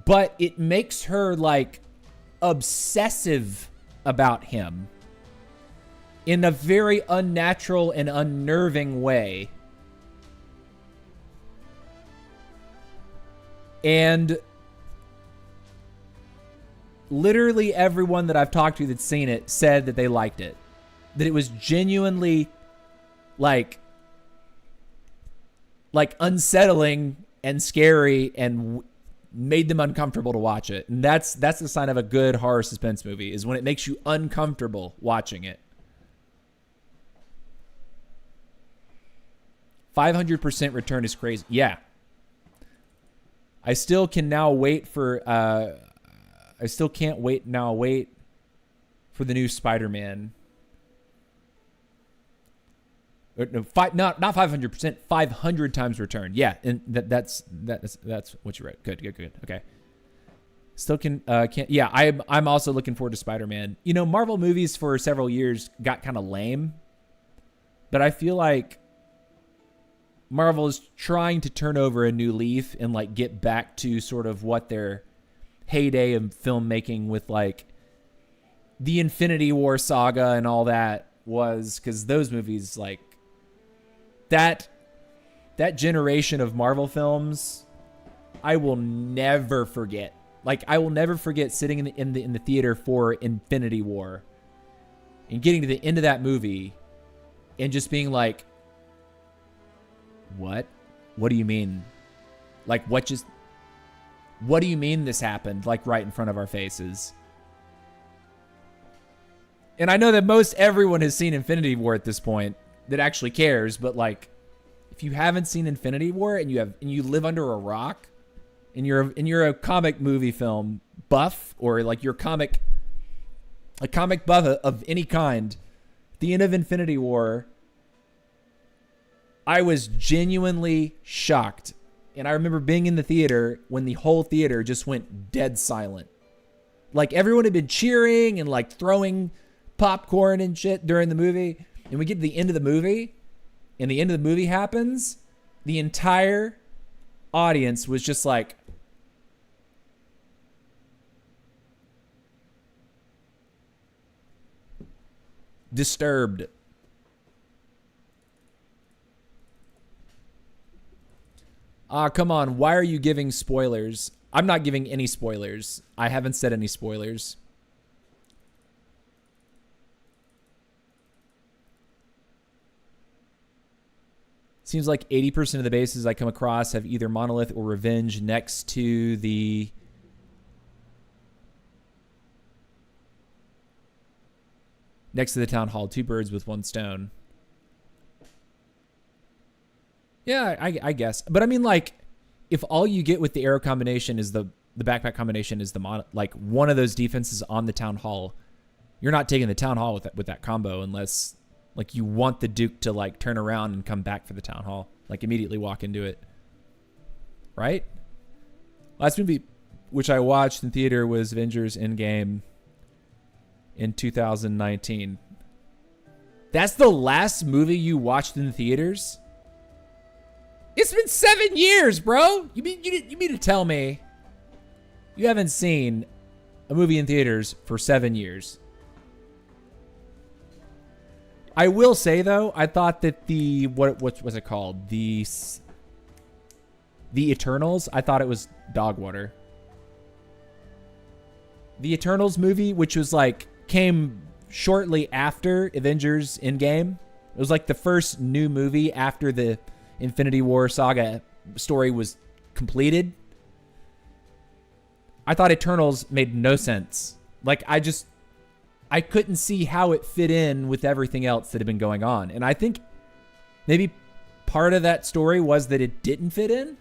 but it makes her like obsessive about him in a very unnatural and unnerving way. And literally everyone that I've talked to that's seen it said that they liked it. That it was genuinely like unsettling and scary and made them uncomfortable to watch it. And that's the sign of a good horror suspense movie, is when it makes you uncomfortable watching it. 500% return is crazy. Yeah. I still can't wait for the new Spider-Man. No, not 500%, 500 times return. Yeah, and that's what you read. Good. Okay. Still can't. Yeah, I'm also looking forward to Spider-Man. You know, Marvel movies for several years got kind of lame, but I feel like Marvel is trying to turn over a new leaf and like get back to sort of what their heyday of filmmaking with like the Infinity War saga and all that was, because those movies, like that generation of Marvel films, I will never forget. Like, I will never forget sitting in the theater for Infinity War and getting to the end of that movie and just being like, what do you mean? Like, what do you mean this happened, like, right in front of our faces? And I know that most everyone has seen Infinity War at this point that actually cares, but like, if you haven't seen Infinity War and you live under a rock and you're a comic movie film buff, or like you're a comic buff of any kind, at the end of Infinity War, I was genuinely shocked. And I remember being in the theater when the whole theater just went dead silent. Like, everyone had been cheering and like throwing popcorn and shit during the movie. And we get to the end of the movie, and the end of the movie happens. The entire audience was just like, disturbed. Come on. Why are you giving spoilers? I'm not giving any spoilers. I haven't said any spoilers. Seems like 80% of the bases I come across have either Monolith or Revenge next to the town hall. Two birds with one stone. Yeah, I guess. But I mean, like, if all you get with the arrow combination is the backpack combination is like one of those defenses on the town hall, you're not taking the town hall with that combo unless like you want the Duke to like turn around and come back for the town hall, like immediately walk into it. Right? Last movie which I watched in theater was Avengers Endgame in 2019. That's the last movie you watched in the theaters? It's been 7 years, bro. You mean to tell me you haven't seen a movie in theaters for 7 years? I will say though, I thought that what was it called? The Eternals. I thought it was dog water. The Eternals movie, which was like came shortly after Avengers Endgame. It was like the first new movie after the Infinity War saga story was completed. I thought Eternals made no sense. Like, I couldn't see how it fit in with everything else that had been going on. And I think maybe part of that story was that it didn't fit in,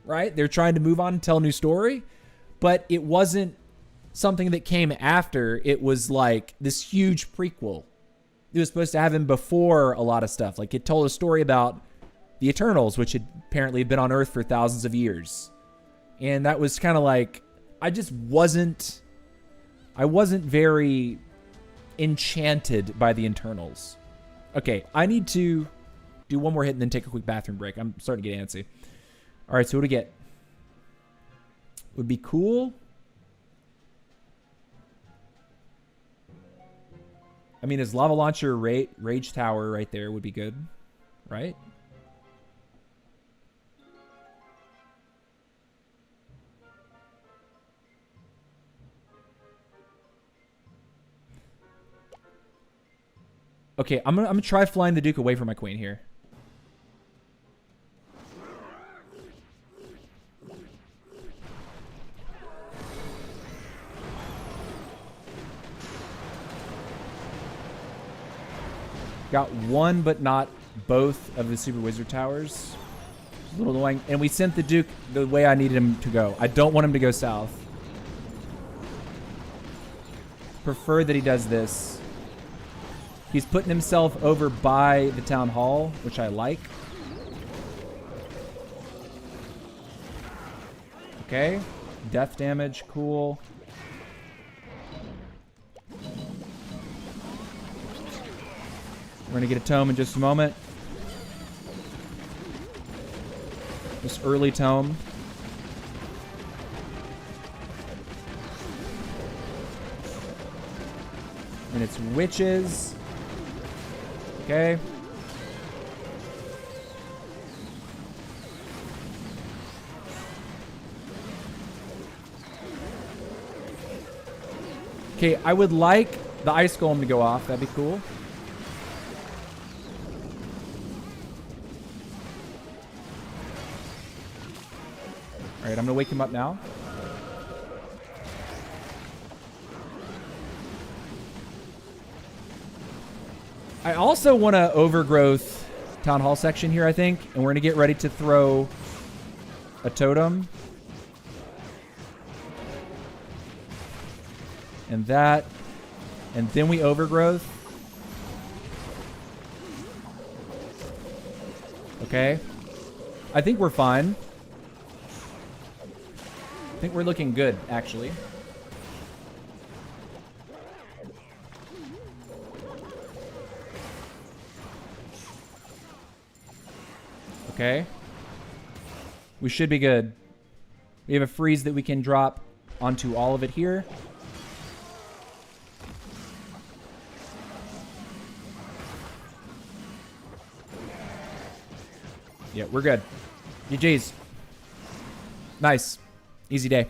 right? They're trying to move on and tell a new story, but it wasn't something that came after. It was like this huge prequel. It was supposed to have him before a lot of stuff. Like, it told a story about the Eternals, which had apparently been on Earth for thousands of years. And that was kind of like, I wasn't very enchanted by the internals. Okay, I need to do one more hit and then take a quick bathroom break. I'm starting to get antsy. All right, so what do we get? Would be cool. I mean, his lava launcher rage tower right there would be good, right? Okay, I'm gonna try flying the Duke away from my queen here. Got one, but not both of the Super Wizard Towers. A little annoying. And we sent the Duke the way I needed him to go. I don't want him to go south. Prefer that he does this. He's putting himself over by the town hall, which I like. Okay. Death damage. Cool. We're going to get a tome in just a moment. This early tome. And it's witches. Okay. Okay, I would like the ice golem to go off. That'd be cool. All right, I'm going to wake him up now. I also want to overgrowth town hall section here, I think. And we're going to get ready to throw a totem. And that. And then we overgrowth. Okay. I think we're fine. I think we're looking good, actually. Okay. We should be good. We have a freeze that we can drop onto all of it here. Yeah, we're good. GG's. Nice. Easy day.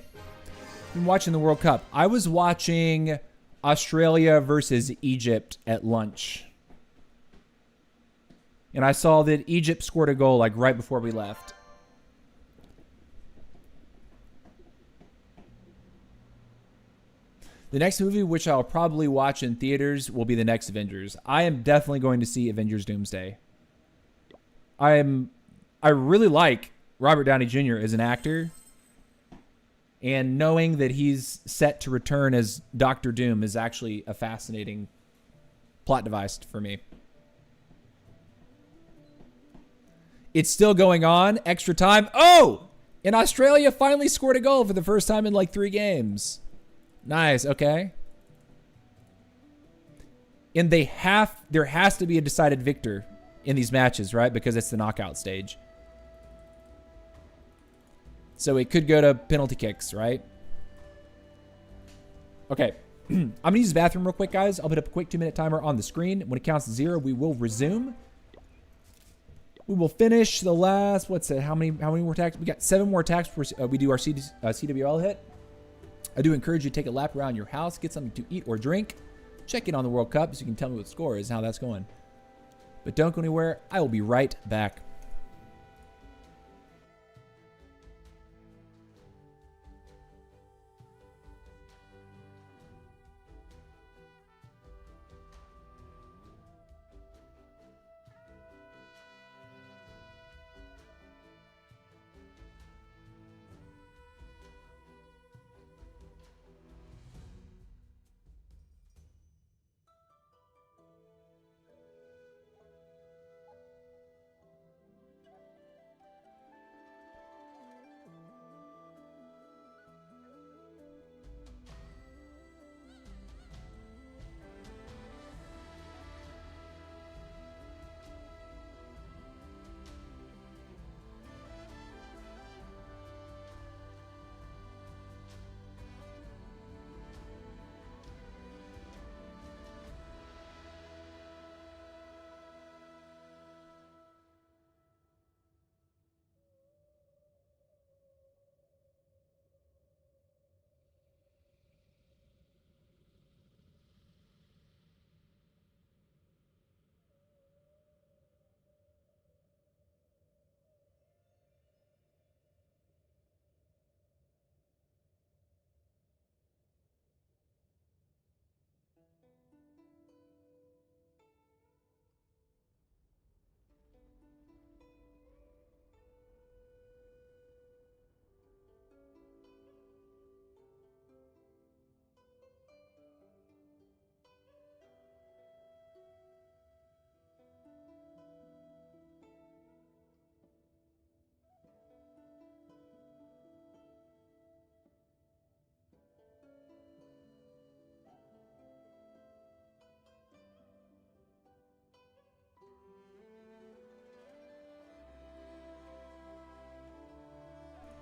Been watching the World Cup. I was watching Australia versus Egypt at lunch. And I saw that Egypt scored a goal like right before we left. The next movie, which I'll probably watch in theaters, will be the next Avengers. I am definitely going to see Avengers Doomsday. I really like Robert Downey Jr. as an actor. And knowing that he's set to return as Doctor Doom is actually a fascinating plot device for me. It's still going on. Extra time. Oh! And Australia finally scored a goal for the first time in like 3 games. Nice. Okay. And there has to be a decided victor in these matches, right? Because it's the knockout stage. So it could go to penalty kicks, right? Okay. I'm going to use the bathroom real quick, guys. I'll put up a quick 2-minute timer on the screen. When it counts to 0, we will resume. We will finish the last, what's it? How many more attacks? We got 7 more attacks before we do our CWL hit. I do encourage you to take a lap around your house, get something to eat or drink. Check in on the World Cup so you can tell me what the score is and how that's going. But don't go anywhere. I will be right back.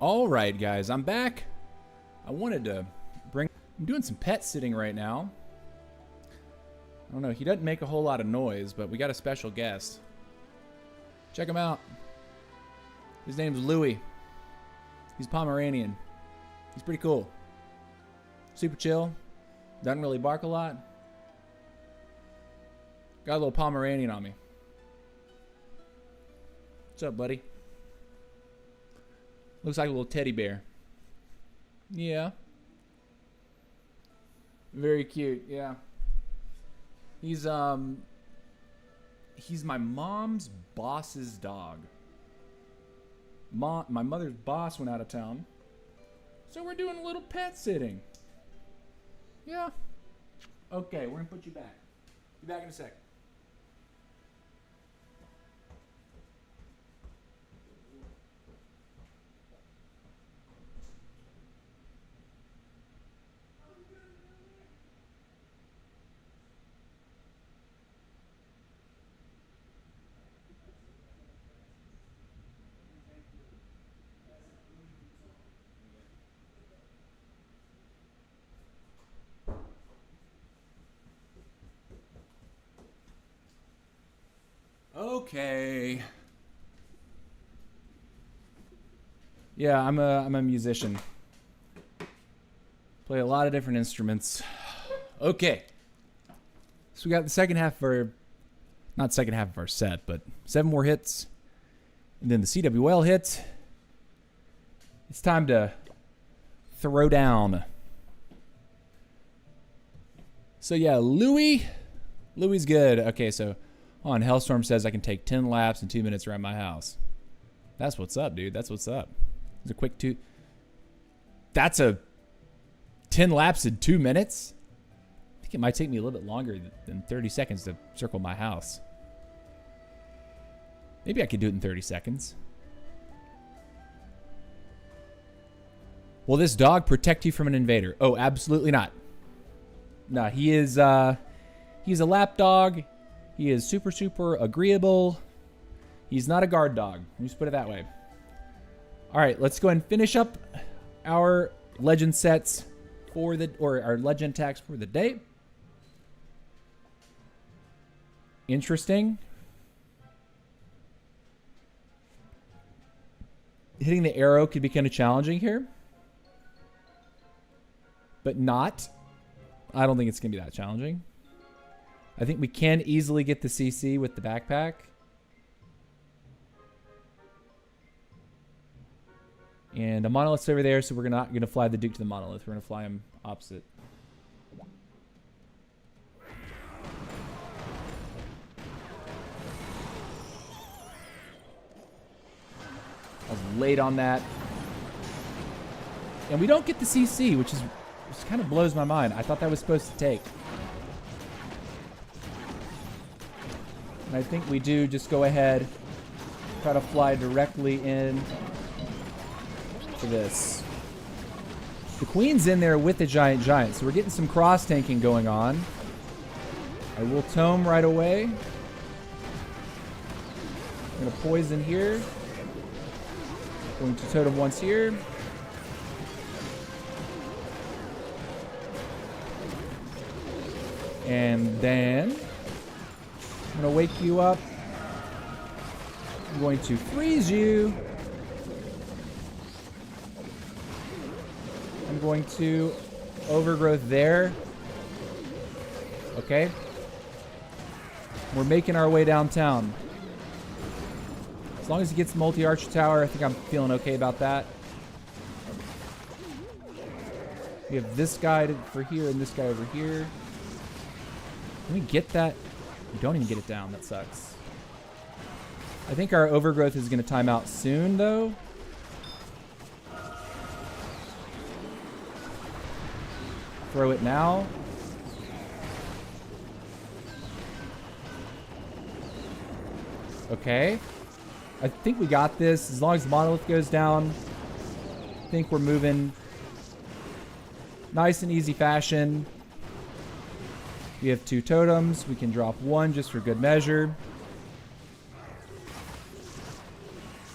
All right, guys, I'm back. I wanted to I'm doing some pet sitting right now. I don't know, he doesn't make a whole lot of noise, but we got a special guest. Check him out. His name's Louie. He's Pomeranian. He's pretty cool. Super chill. Doesn't really bark a lot. Got a little Pomeranian on me. What's up, buddy? Looks like a little teddy bear. Yeah. Very cute, yeah. He's my mom's boss's dog. My mother's boss went out of town. So we're doing a little pet sitting. Yeah. Okay, we're gonna put you back. Be back in a sec. Okay. Yeah, I'm a musician. Play a lot of different instruments. Okay. So we got the second half of our, not second half of our set, but 7 more hits. And then the CWL hit. It's time to throw down. So yeah, Louie's good. Okay, so on Hellstorm says I can take 10 laps in 2 minutes around my house. That's what's up, dude. That's what's up. It's a quick 2. That's a 10 laps in 2 minutes? I think it might take me a little bit longer than 30 seconds to circle my house. Maybe I could do it in 30 seconds. Will this dog protect you from an invader? Oh, absolutely not. No, he's a lap dog. He is super, super agreeable. He's not a guard dog. Let me just put it that way. All right, let's go ahead and finish up our legend sets for our legend attacks for the day. Interesting. Hitting the arrow could be kind of challenging here. But not. I don't think it's going to be that challenging. I think we can easily get the CC with the backpack. And a monolith's over there, so we're not going to fly the Duke to the monolith. We're going to fly him opposite. I was late on that. And we don't get the CC, which kind of blows my mind. I thought that was supposed to take. And I think we do just go ahead, try to fly directly in to this. The queen's in there with the giant, so we're getting some cross tanking going on. I will tome right away. I'm gonna poison here. Going to totem once here. And then I'm gonna wake you up. I'm going to freeze you. I'm going to overgrowth there. Okay. We're making our way downtown. As long as he gets the multi-arch tower, I think I'm feeling okay about that. We have this guy for here and this guy over here. Can we get that? We don't even get it down. That sucks. I think our overgrowth is going to time out soon, though. Throw it now. Okay. I think we got this. As long as the monolith goes down, I think we're moving nice and easy fashion. We have 2 totems. We can drop 1 just for good measure.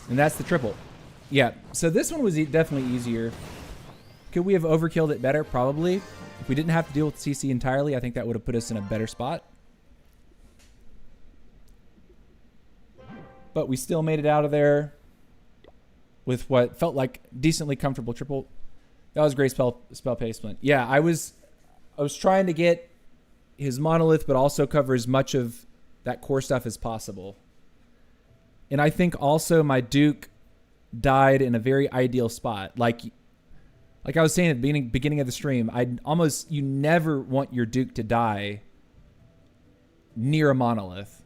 And that's the triple. Yeah, so this one was definitely easier. Could we have overkilled it better? Probably. If we didn't have to deal with CC entirely, I think that would have put us in a better spot. But we still made it out of there with what felt like decently comfortable triple. That was great spell placement. Yeah, I was trying to get his monolith, but also cover as much of that core stuff as possible. And I think also my Duke died in a very ideal spot. Like I was saying at the beginning of the stream, you never want your Duke to die near a monolith.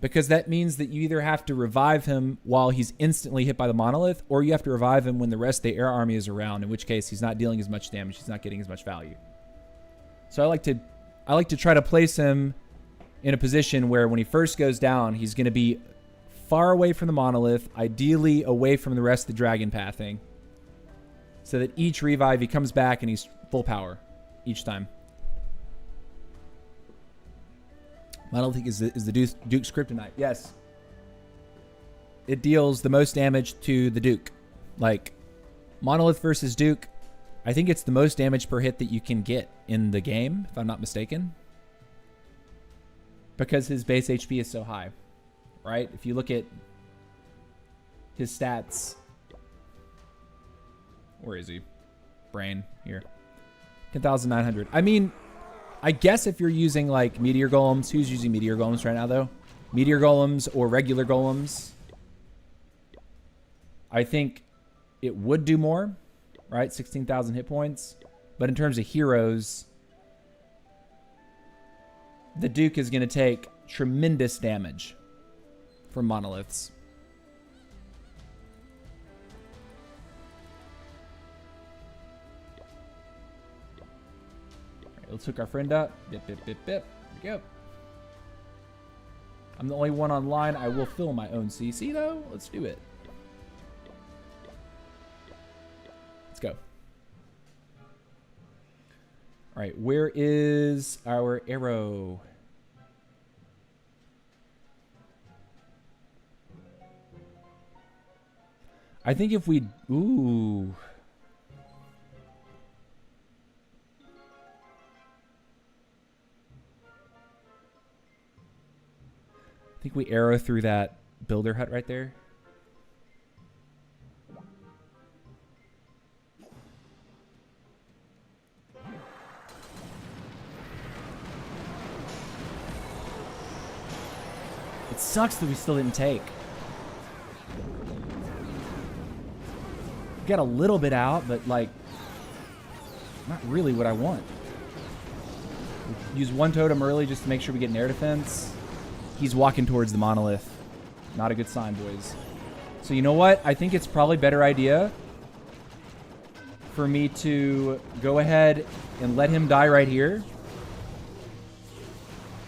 Because that means that you either have to revive him while he's instantly hit by the monolith, or you have to revive him when the rest of the air army is around, in which case he's not dealing as much damage, he's not getting as much value. So I like to try to place him in a position where when he first goes down, he's going to be far away from the monolith, ideally away from the rest of the dragon pathing, so that each revive he comes back and he's full power each time. Monolith is the Duke's kryptonite. Yes. It deals the most damage to the Duke. Like, Monolith versus Duke, I think it's the most damage per hit that you can get in the game, if I'm not mistaken. Because his base HP is so high, right? If you look at his stats. Where is he? Brain, here. 10,900. I mean, I guess if you're using like meteor golems, who's using meteor golems right now though? Meteor golems or regular golems, I think it would do more, right? 16,000 hit points. But in terms of heroes, the Duke is going to take tremendous damage from monoliths. Let's hook our friend up. Bip, bip, bip, bip. Here we go. I'm the only one online. I will fill my own CC, though. Let's do it. Let's go. All right, where is our arrow? I think if we... Ooh... I think we arrow through that builder hut right there. It sucks that we still didn't take. Got a little bit out, but like, not really what I want. Use one totem early just to make sure we get an air defense. He's walking towards the monolith. Not a good sign, boys. So you know what? I think it's probably a better idea for me to go ahead and let him die right here.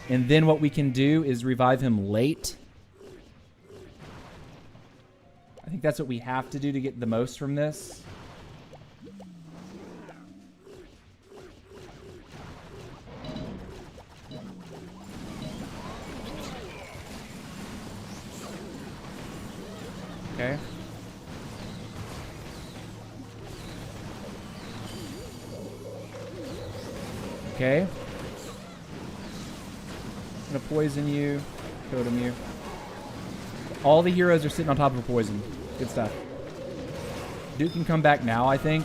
And then what we can do is revive him late. I think that's what we have to do to get the most from this. Okay. Okay. I'm gonna poison you, totem you. All the heroes are sitting on top of a poison. Good stuff. Duke can come back now, I think.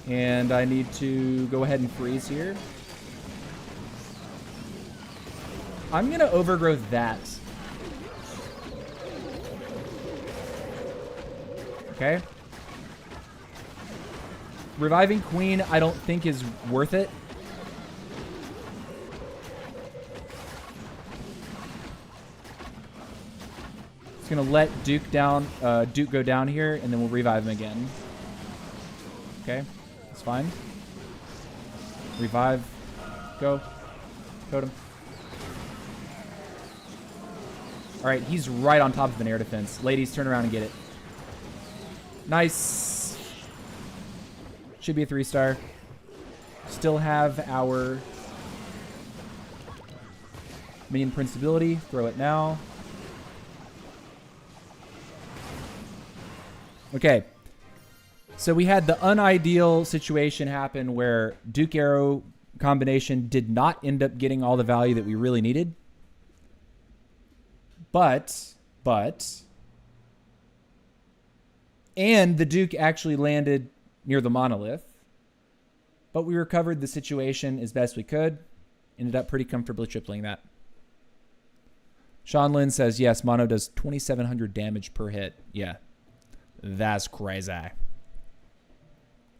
And I need to go ahead and freeze here. I'm gonna overgrowth that. Okay. Reviving Queen, I don't think is worth it. It's gonna let Duke down, Duke go down here, and then we'll revive him again. Okay, that's fine. Revive, go, totem. All right, he's right on top of an air defense. Ladies, turn around and get it. Nice. Should be a 3-star. Still have our minion prince ability. Throw it now. Okay. So we had the unideal situation happen where Duke Arrow combination did not end up getting all the value that we really needed. And the Duke actually landed near the monolith. But we recovered the situation as best we could. Ended up pretty comfortably tripling that. Sean Lynn says, yes, mono does 2,700 damage per hit. Yeah. That's crazy.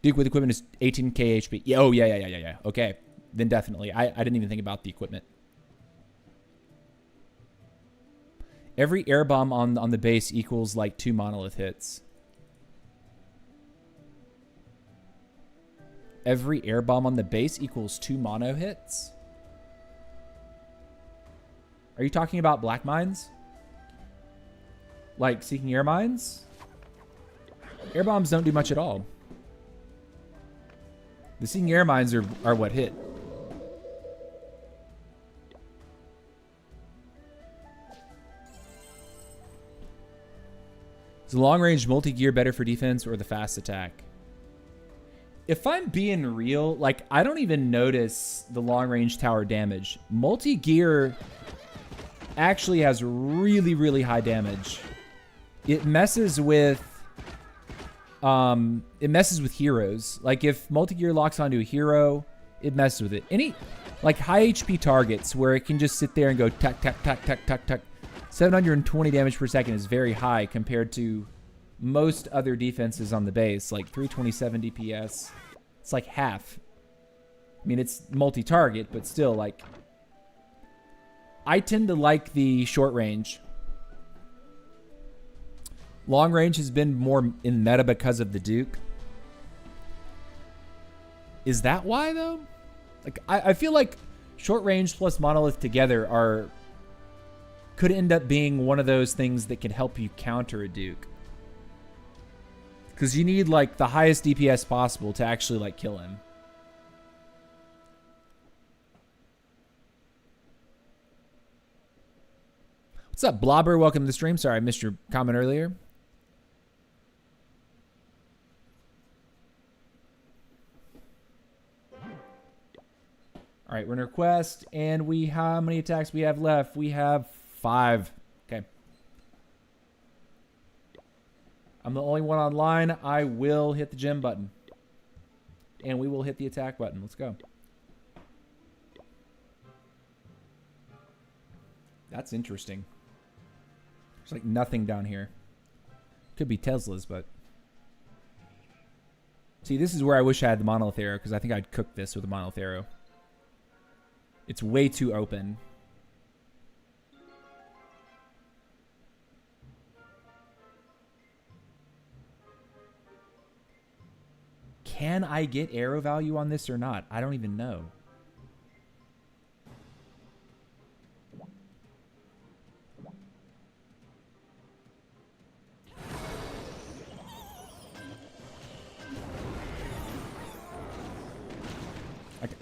Duke with equipment is 18k HP. Yeah, oh, yeah. Okay. Then definitely. I didn't even think about the equipment. Every air bomb on the base equals like 2 monolith hits. Every air bomb on the base equals 2 mono hits? Are you talking about black mines? Like seeking air mines? Air bombs don't do much at all. The seeking air mines are what hit. Is the long-range multi-gear better for defense or the fast attack? If I'm being real, like, I don't even notice the long-range tower damage. Multi-gear actually has really, really high damage. It messes with heroes. Like, if multi-gear locks onto a hero, it messes with it. Any, like, high HP targets where it can just sit there and go tuck, tuck, tuck, tuck, tuck, tuck. 720 damage per second is very high compared to most other defenses on the base, like 327 DPS. It's like half. I mean, it's multi-target, but still, like, I tend to like the short range. Long range has been more in meta because of the Duke. Is that why, though? Like, I feel like short range plus monolith together could end up being one of those things that can help you counter a Duke. Because you need, like, the highest DPS possible to actually, like, kill him. What's up, Blobber? Welcome to the stream. Sorry, I missed your comment earlier. All right, we're in request, and how many attacks we have left? We have 5. Okay. I'm the only one online. I will hit the gem button. And we will hit the attack button. Let's go. That's interesting. There's like nothing down here. Could be Tesla's, but... See, this is where I wish I had the monolith arrow, because I think I'd cook this with a monolith arrow. It's way too open. Can I get arrow value on this or not? I don't even know.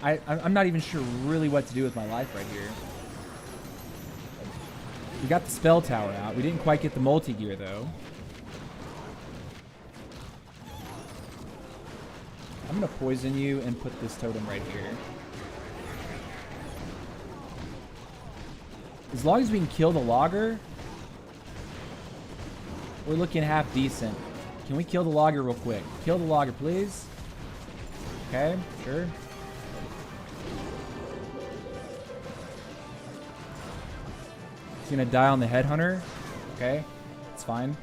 I'm not even sure really what to do with my life right here. We got the spell tower out. We didn't quite get the multi-gear, though. I'm going to poison you and put this totem right here. As long as we can kill the logger, we're looking half decent. Can we kill the logger real quick? Kill the logger, please. Okay, sure. He's going to die on the headhunter. Okay, it's fine.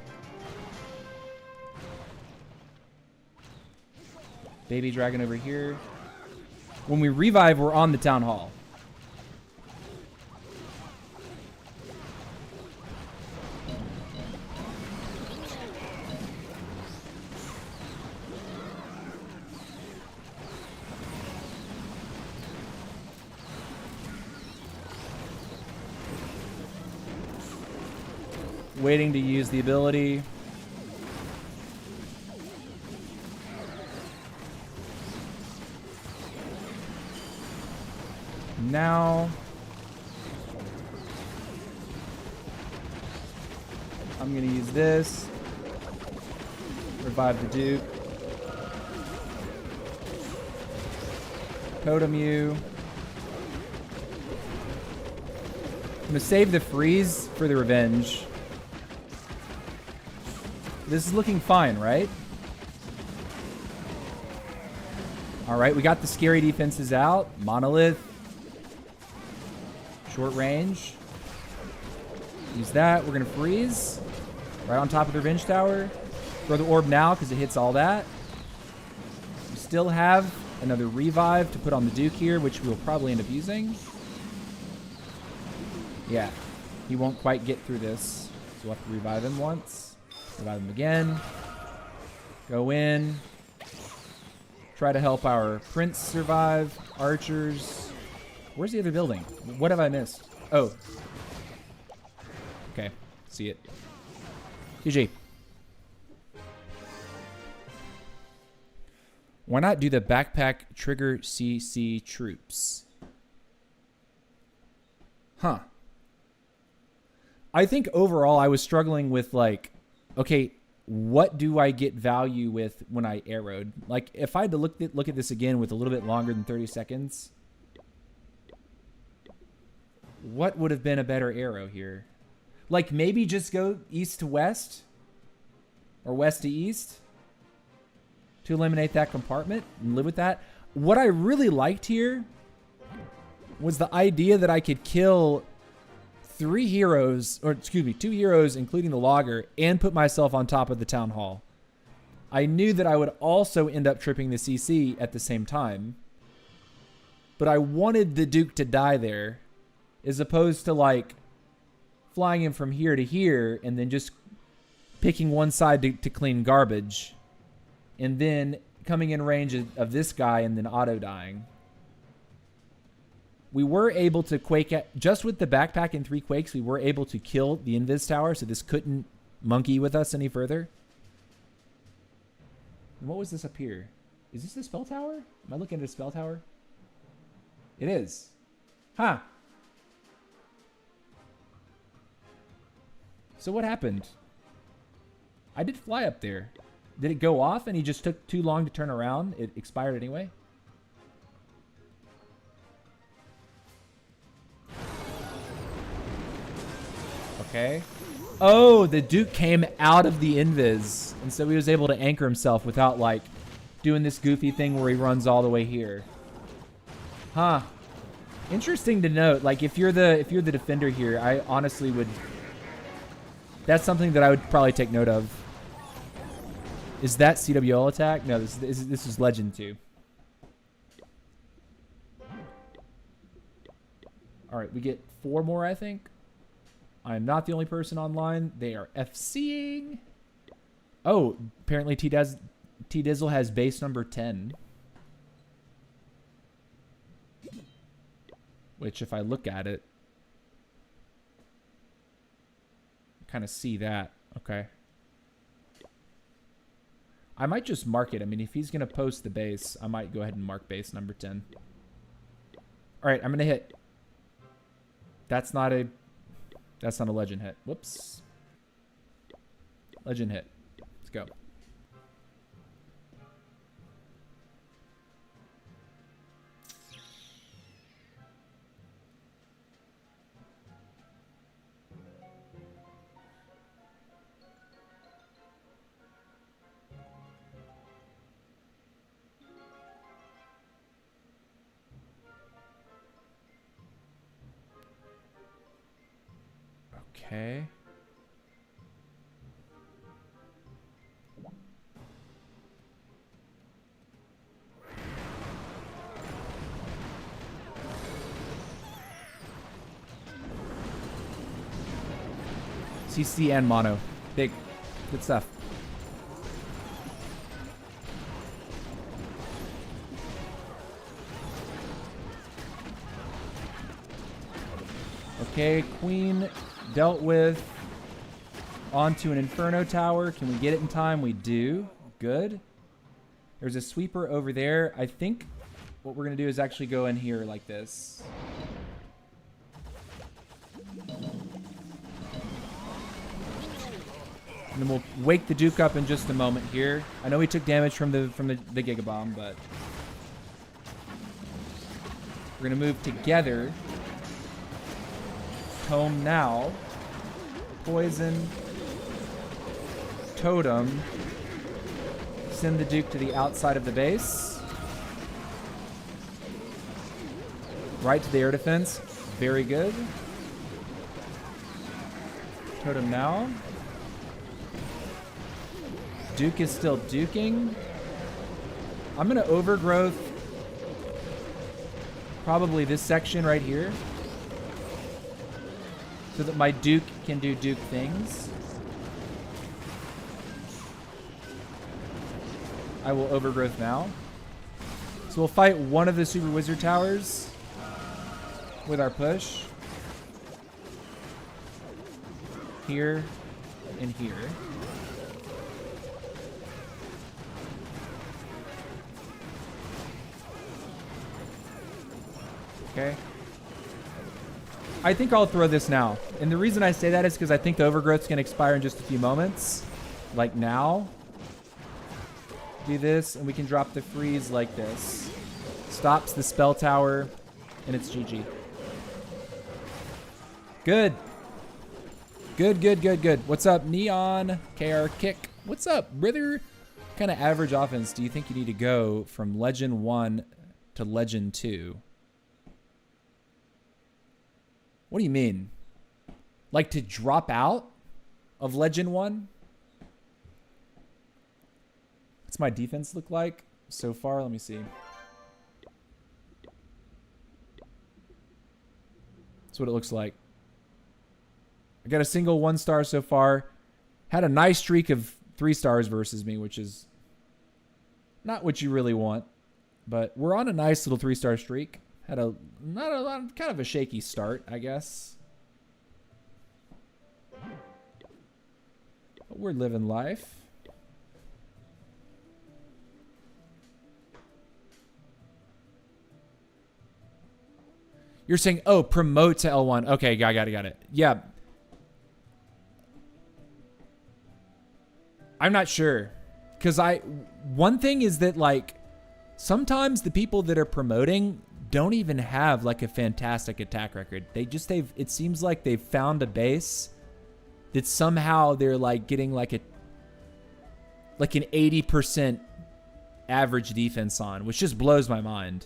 Baby dragon over here. When we revive, we're on the town hall. Waiting to use the ability. Now I'm gonna use this. Revive the Duke. Totem you. I'm gonna save the freeze for the revenge. This is looking fine, right? Alright, we got the scary defenses out. Monolith. Short range. Use that. We're gonna freeze. Right on top of the revenge tower. Throw the orb now because it hits all that. We still have another revive to put on the Duke here, which we'll probably end up using. Yeah, he won't quite get through this. So we'll have to revive him once. Revive him again. Go in. Try to help our prince survive. Archers. Where's the other building? What have I missed? Oh. Okay, see it. GG. Why not do the backpack trigger CC troops? Huh. I think overall I was struggling with like, okay, what do I get value with when I arrowed? Like if I had to look at this again with a little bit longer than 30 seconds, what would have been a better arrow here? Like maybe just go east to west or west to east to eliminate that compartment and live with that. What I really liked here was the idea that I could kill 3 heroes, or excuse me, 2 heroes, including the logger, and put myself on top of the town hall. I knew that I would also end up tripping the CC at the same time, but I wanted the Duke to die there, as opposed to like flying him from here to here and then just picking one side to clean garbage, and then coming in range of this guy and then auto dying. We were able to quake at, just with the backpack and 3 quakes, we were able to kill the Invis tower, so this couldn't monkey with us any further. And what was this up here? Is this the spell tower? Am I looking at a spell tower? It is. Huh. So what happened? I did fly up there. Did it go off and he just took too long to turn around? It expired anyway? Okay. Oh, the Duke came out of the invis, and so he was able to anchor himself without like doing this goofy thing where he runs all the way here. Huh. Interesting to note. Like if you're the defender here, I honestly would. That's something that I would probably take note of. Is that CWL attack? No, this is Legend 2. All right, we get 4 more, I think. I am not the only person online. They are FCing. Oh, apparently T-Dizzle has base number 10. Which, if I look at it, kind of see that. Okay. I might just mark it. I mean, if he's going to post the base, I might go ahead and mark base number 10. All right, I'm going to hit. That's not a legend hit. Whoops. Legend hit. Let's go. Okay. CC and mono. Big. Good stuff. Okay, Queen dealt with. Onto an Inferno Tower. Can we get it in time? We do. Good. There's a sweeper over there. I think what we're going to do is actually go in here like this. And then we'll wake the Duke up in just a moment here. I know he took damage from the Giga Bomb, but we're gonna move together. Tome now. Poison. Totem. Send the Duke to the outside of the base. Right to the air defense. Very good. Totem now. Duke is still duking. I'm going to overgrowth probably this section right here so that my Duke can do Duke things. I will overgrowth now. So we'll fight one of the Super Wizard Towers with our push. Here and here. Okay. I think I'll throw this now. And the reason I say that is because I think the overgrowth's going to expire in just a few moments. Like now. Do this, and we can drop the freeze like this. Stops the spell tower, and it's GG. Good. Good, good, good, good. What's up, Neon? KR Kick. What's up, brother? What kind of average offense do you think you need to go from Legend 1 to Legend 2? What do you mean? Like to drop out of Legend 1? What's my defense look like so far? Let me see. That's what it looks like. I got a single 1-star so far. Had a nice streak of 3 stars versus me, which is not what you really want. But we're on a nice little 3-star streak. Had a not a lot, kind of a shaky start, I guess. But we're living life. You're saying, oh, promote to L1. Okay, got it. Yeah. I'm not sure. Because one thing is that, like, sometimes the people that are promoting don't even have, like, a fantastic attack record. It seems like they've found a base that somehow they're, like, getting, like, an 80% average defense on, which just blows my mind.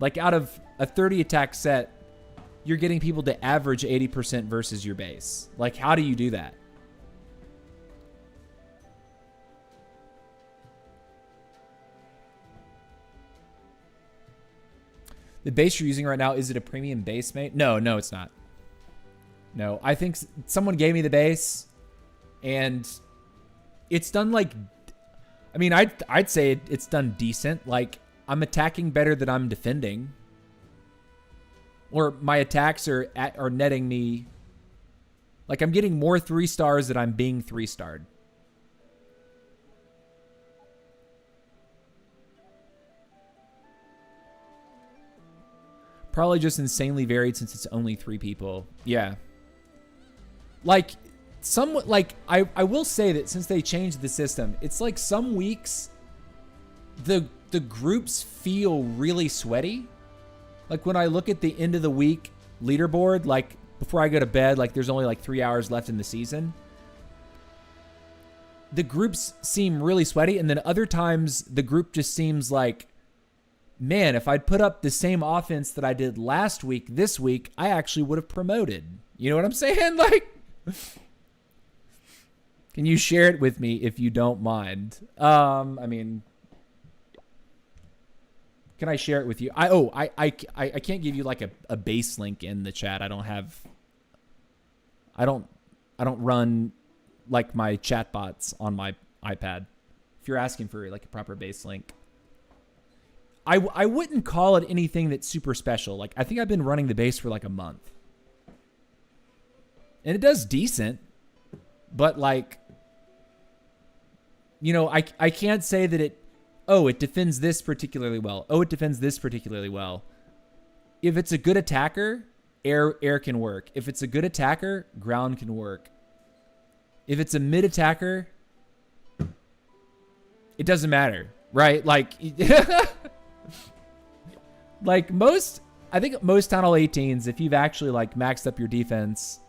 Like, out of a 30 attack set, you're getting people to average 80% versus your base. Like, how do you do that? The base you're using right now, is it a premium base, mate? No, it's not. No, I think someone gave me the base, and it's done, like... I mean, I'd say it's done decent. Like, I'm attacking better than I'm defending. Or my attacks are netting me. Like, I'm getting more 3 stars than I'm being 3-starred. Probably just insanely varied since it's only 3 people. Yeah. Like, somewhat, like, I will say that since they changed the system, it's like some weeks the groups feel really sweaty. Like, when I look at the end of the week leaderboard, like, before I go to bed, like, there's only, like, 3 hours left in the season. The groups seem really sweaty, and then other times the group just seems like, man, if I'd put up the same offense that I did last week, this week, I actually would have promoted. You know what I'm saying? Like, can you share it with me if you don't mind? I mean... Can I share it with you? I can't give you like a base link in the chat. I don't run like my chatbots on my iPad. If you're asking for like a proper base link, I wouldn't call it anything that's super special. Like, I think I've been running the base for like a month, and it does decent, but like, you know, I can't say that it defends this particularly well. Oh, it defends this particularly well. If it's a good attacker, air can work. If it's a good attacker, ground can work. if it's a mid attacker, it doesn't matter, right? Like, like I think most Town Hall 18s, if you've actually like maxed up your defense,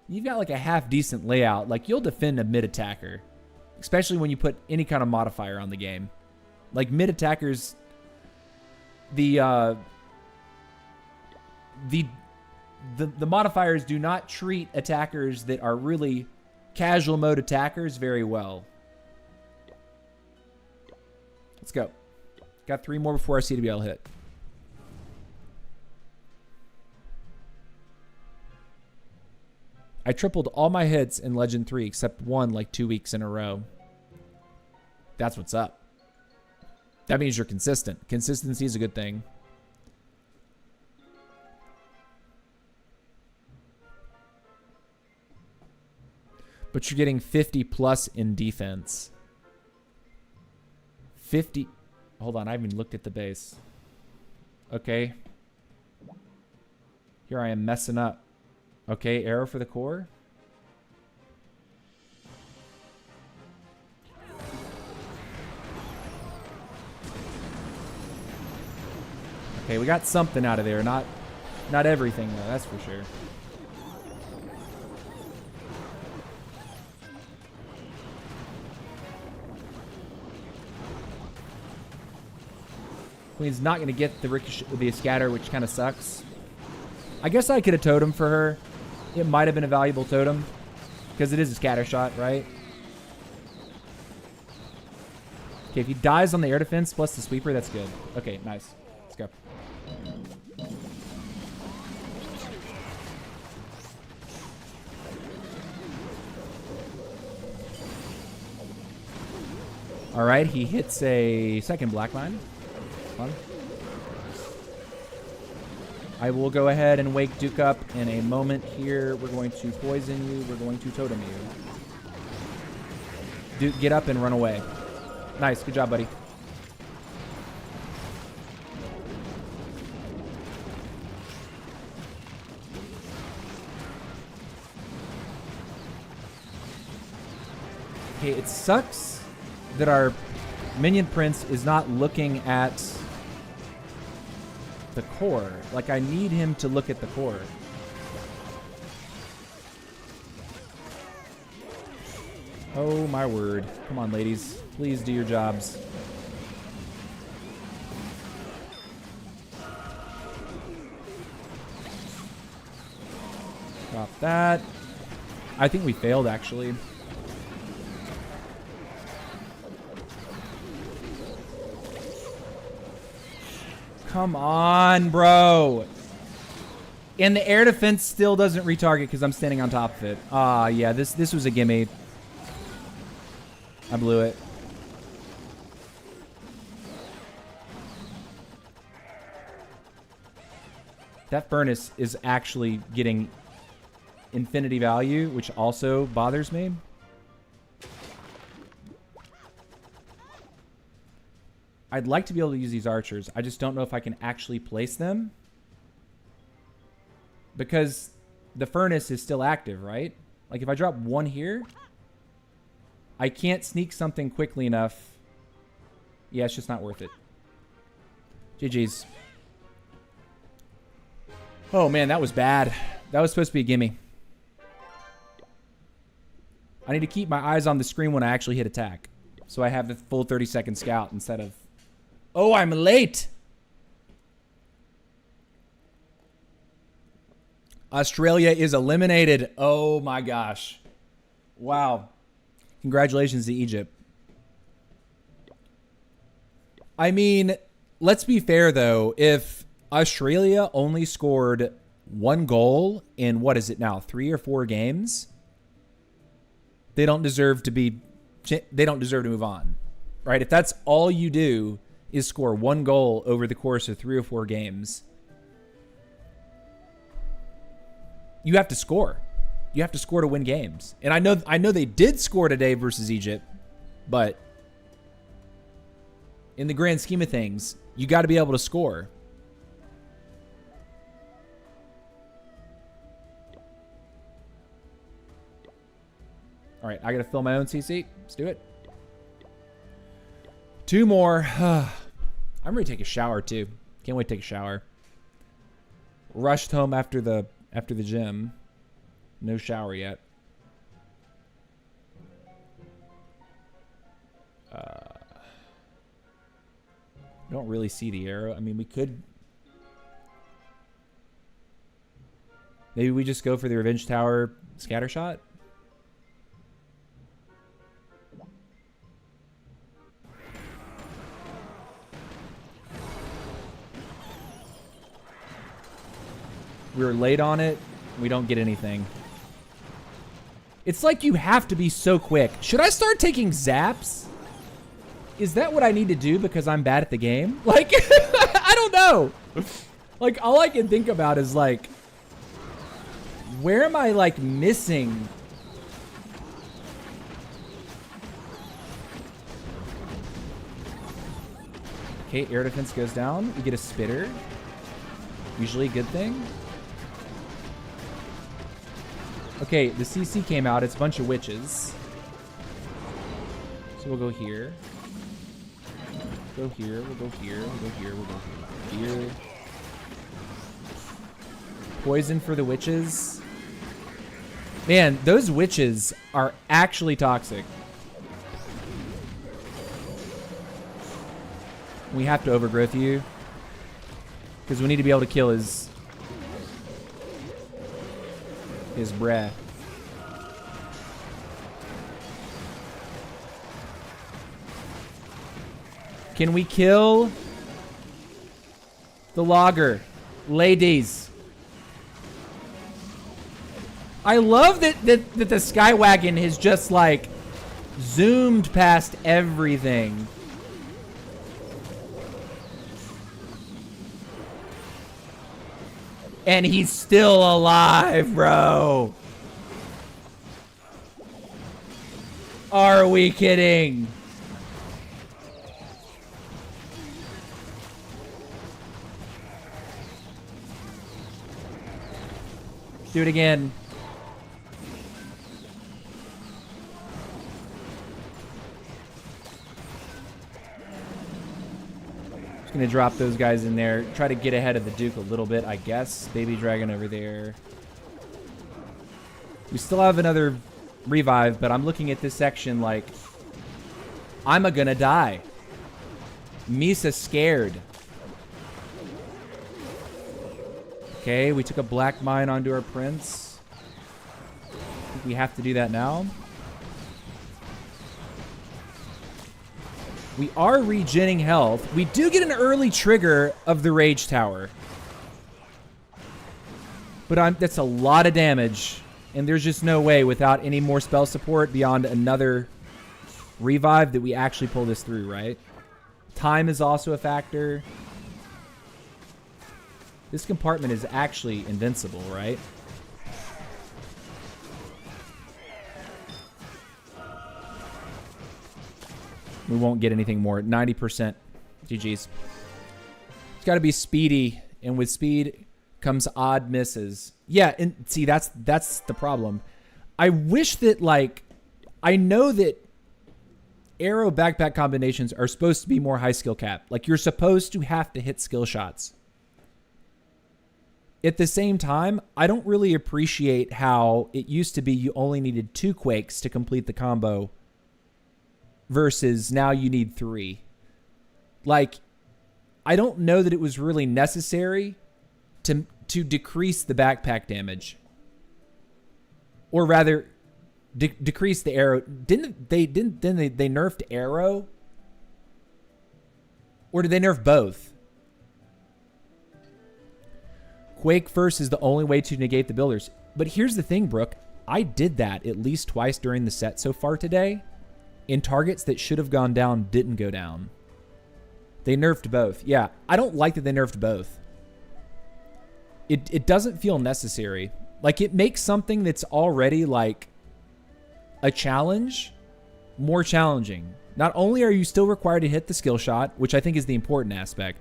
you've got like a half decent layout. Like you'll defend a mid attacker, especially when you put any kind of modifier on the game. Like mid attackers, the modifiers do not treat attackers that are really casual mode attackers very well. Let's go. Got 3 more before our CWL hit. I tripled all my hits in Legend 3 except one like 2 weeks in a row. That's what's up. That means you're consistent. Consistency is a good thing. But you're getting 50 plus in defense. 50. Hold on, I haven't even looked at the base. Okay. Here I am messing up. Okay, arrow for the core. Okay, we got something out of there. Not everything though, that's for sure. Queen's not going to get the ricochet, the scatter, which kind of sucks. I guess I could have totem for her. It might have been a valuable totem because it is a scatter shot, right? Okay, if he dies on the air defense plus the sweeper, that's good. Okay, nice. Let's go. All right, he hits a second black mine. Fun. I will go ahead and wake Duke up in a moment here. We're going to poison you. We're going to totem you. Duke, get up and run away. Nice. Good job, buddy. Okay, it sucks that our minion prince is not looking at the core. Like, I need him to look at the core. Oh, my word. Come on, ladies. Please do your jobs. Drop that. I think we failed, actually. Come on, bro. And the air defense still doesn't retarget because I'm standing on top of it. Ah, yeah, this was a gimme. I blew it. That furnace is actually getting infinity value, which also bothers me. I'd like to be able to use these archers. I just don't know if I can actually place them. Because the furnace is still active, right? Like if I drop one here, I can't sneak something quickly enough. Yeah, it's just not worth it. GG's. Oh man, that was bad. That was supposed to be a gimme. I need to keep my eyes on the screen when I actually hit attack. So I have the full 30-second scout instead of... Oh, I'm late. Australia is eliminated. Oh my gosh. Wow. Congratulations to Egypt. I mean, let's be fair though. If Australia only scored 1 goal in, what is it now, 3 or 4 games, they don't deserve to move on. Right? If that's all you do is score 1 goal over the course of 3 or 4 games, you have to score. You have to score to win games. And I know they did score today versus Egypt, but in the grand scheme of things, you got to be able to score. All right, I got to fill my own CC. Let's do it. 2 more. I'm ready to take a shower too. Can't wait to take a shower. Rushed home after the gym. No shower yet. Don't really see the arrow. I mean, we could. Maybe we just go for the Revenge Tower scatter shot. We were late on it. We don't get anything. It's like you have to be so quick. Should I start taking zaps? Is that what I need to do because I'm bad at the game? Like, I don't know. Like, all I can think about is, like, where am I, like, missing? Okay, air defense goes down. We get a spitter. Usually a good thing. Okay, the CC came out. It's a bunch of witches. So we'll go here. Go here, we'll go here, we'll go here, we'll go here. Poison for the witches. Man, those witches are actually toxic. We have to overgrowth you. Because we need to be able to kill his breath. Can we kill the logger? Ladies. I love that the Skywagon has just like zoomed past everything. And he's still alive, bro. Are we kidding? Do it again. Just gonna drop those guys in there. Try to get ahead of the Duke a little bit, I guess. Baby Dragon over there. We still have another revive, but I'm looking at this section like I'm gonna die. Misa scared. Okay, we took a black mine onto our prince. I think we have to do that now. We are regenning health. We do get an early trigger of the Rage Tower. But that's a lot of damage. And there's just no way without any more spell support beyond another revive that we actually pull this through, right? Time is also a factor. This compartment is actually invincible, right? We won't get anything more. 90%. GG's. It's got to be speedy, and with speed comes odd misses. Yeah, and see, that's the problem. I wish that, like, I know that arrow backpack combinations are supposed to be more high skill cap. Like, you're supposed to have to hit skill shots. At the same time, I don't really appreciate how it used to be you only needed 2 Quakes to complete the combo versus now you need 3. Like, I don't know that it was really necessary to decrease the backpack damage. Or rather, decrease the arrow. Didn't they nerfed arrow? Or did they nerf both? Quake first is the only way to negate the builders. But here's the thing, Brooke. I did that at least twice during the set so far today. And targets that should have gone down didn't go down. They nerfed both. Yeah, I don't like that they nerfed both. It doesn't feel necessary. Like, it makes something that's already like a challenge more challenging. Not only are you still required to hit the skill shot, which I think is the important aspect,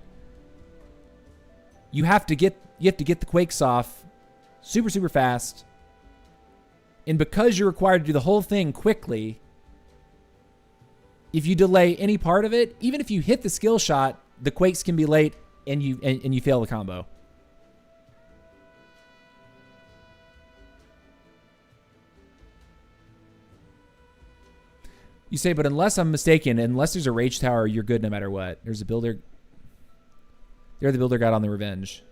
you have to get the Quakes off super, super fast. And because you're required to do the whole thing quickly, if you delay any part of it, even if you hit the skill shot, the Quakes can be late and you fail the combo. You say, but unless I'm mistaken, unless there's a Rage Tower, you're good no matter what. There's a builder. There, the builder got on the revenge.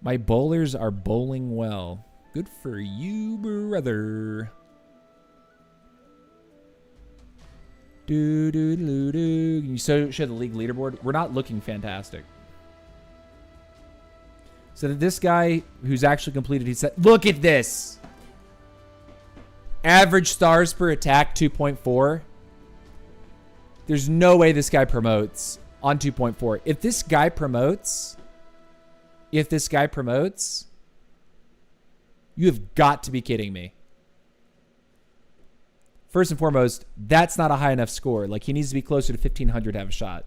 My bowlers are bowling well. Good for you, brother. Do. You show the league leaderboard. We're not looking fantastic. So that this guy who's actually completed, he said, look at this. Average stars per attack, 2.4. There's no way this guy promotes on 2.4. If this guy promotes, you have got to be kidding me. First and foremost, that's not a high enough score. Like, he needs to be closer to 1,500 to have a shot.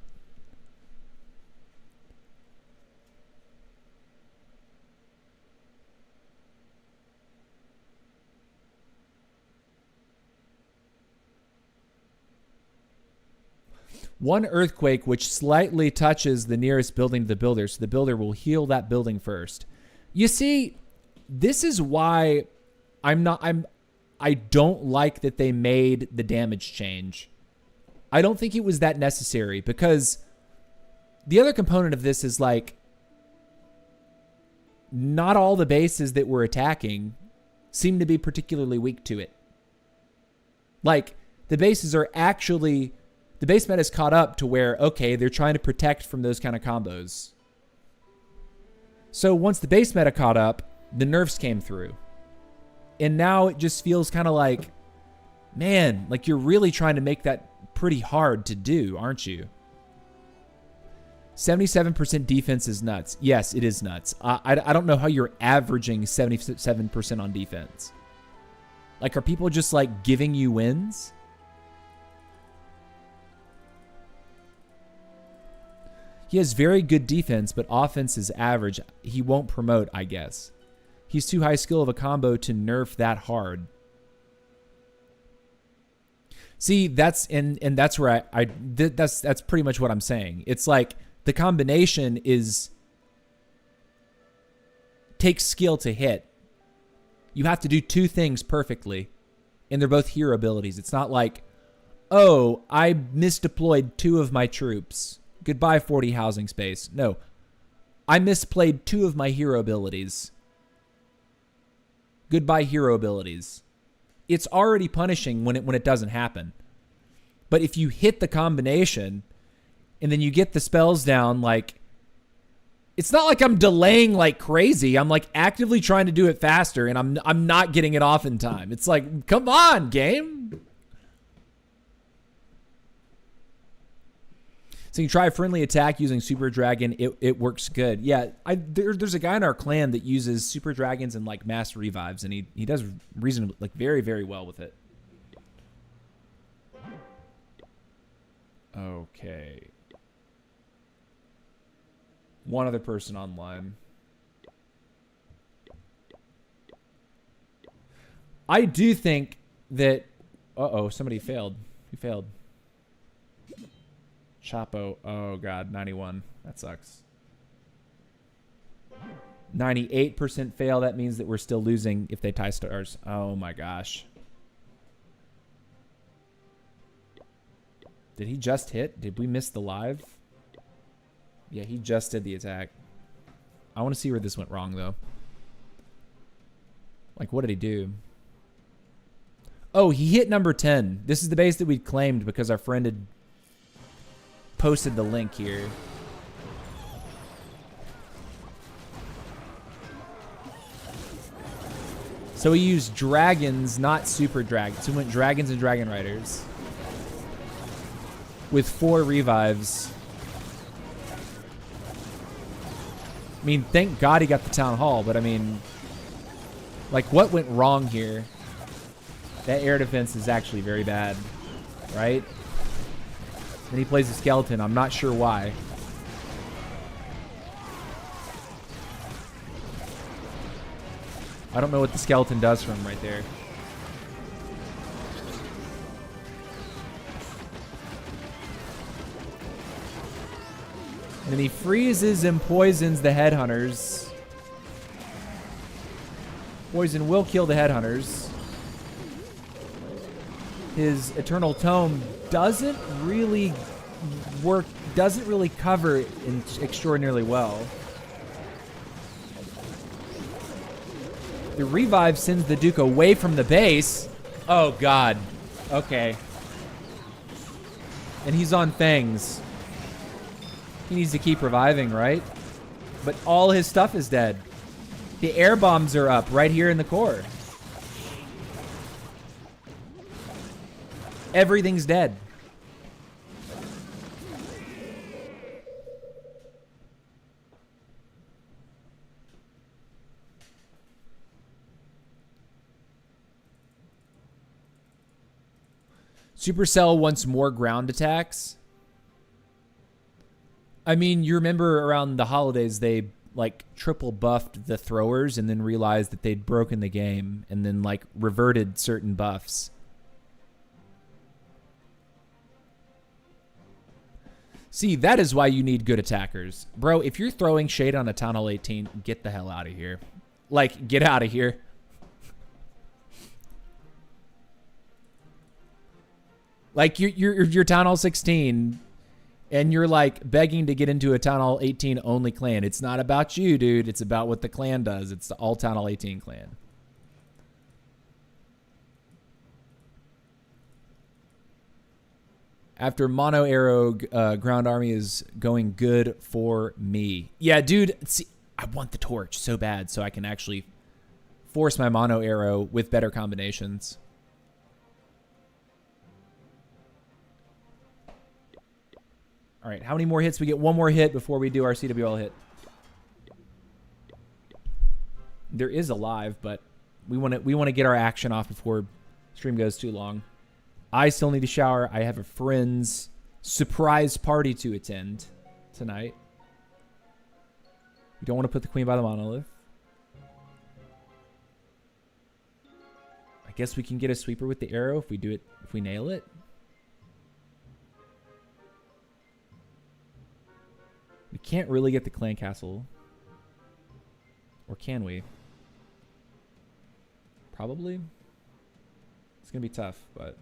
One earthquake which slightly touches the nearest building to the builder, so the builder will heal that building first. You see, this is why I don't like that they made the damage change. I don't think it was that necessary, because the other component of this is, like, not all the bases that we're attacking seem to be particularly weak to it. Like, the bases are actually... The base meta is caught up to where, okay, they're trying to protect from those kind of combos. So once the base meta caught up, the nerfs came through. And now it just feels kind of like, man, like you're really trying to make that pretty hard to do, aren't you? 77% defense is nuts. Yes, it is nuts. I don't know how you're averaging 77% on defense. Like, are people just like giving you wins? He has very good defense, but offense is average. He won't promote, I guess. He's too high skill of a combo to nerf that hard. See, that's that's where that's pretty much what I'm saying. It's like the combination takes skill to hit. You have to do two things perfectly, and they're both hero abilities. It's not like, oh, I misdeployed 2 of my troops. Goodbye, 40 housing space. No. I misplayed 2 of my hero abilities. Goodbye, hero abilities. It's already punishing when it doesn't happen. But if you hit the combination and then you get the spells down, like, it's not like I'm delaying like crazy. I'm like actively trying to do it faster, and I'm not getting it off in time. It's like, come on, game. So you try a friendly attack using Super Dragon. It works good. Yeah, there's a guy in our clan that uses Super Dragons and like mass revives, and he does reasonably, like, very, very well with it. Okay. One other person online. I do think that... Uh-oh, somebody failed. Who failed? Chapo. Oh, God. 91. That sucks. 98% fail. That means that we're still losing if they tie stars. Oh, my gosh. Did he just hit? Did we miss the live? Yeah, he just did the attack. I want to see where this went wrong, though. Like, what did he do? Oh, he hit number 10. This is the base that we claimed because our friend had posted the link here. So he used dragons, not super dragons. So he went dragons and dragon riders with 4 revives. I mean, thank God he got the town hall, but I mean, like, what went wrong here? That air defense is actually very bad, right? Then he plays a skeleton. I'm not sure why. I don't know what the skeleton does for him right there. And he freezes and poisons the headhunters. Poison will kill the headhunters. His Eternal Tome doesn't really work, doesn't really cover it extraordinarily well. The revive sends the Duke away from the base. Oh, God. Okay. And he's on Fangs. He needs to keep reviving, right? But all his stuff is dead. The air bombs are up right here in the core. Everything's dead. Supercell wants more ground attacks. I mean, you remember around the holidays, they like triple buffed the throwers and then realized that they'd broken the game and then like reverted certain buffs. See, that is why you need good attackers. Bro, if you're throwing shade on a Town Hall 18, get the hell out of here. Like, get out of here. Like, you're Town Hall 16, and you're, like, begging to get into a Town Hall 18 only clan. It's not about you, dude. It's about what the clan does. It's the all Town Hall 18 clan. After Mono Arrow, Ground Army is going good for me. Yeah, dude, see, I want the torch so bad so I can actually force my Mono Arrow with better combinations. All right, how many more hits? We get one more hit before we do our CWL hit. There is a live, but we want to get our action off before stream goes too long. I still need to shower. I have a friend's surprise party to attend tonight. We don't want to put the queen by the monolith. I guess we can get a sweeper with the arrow if we do it, if we nail it. We can't really get the clan castle. Or can we? Probably. It's going to be tough, but...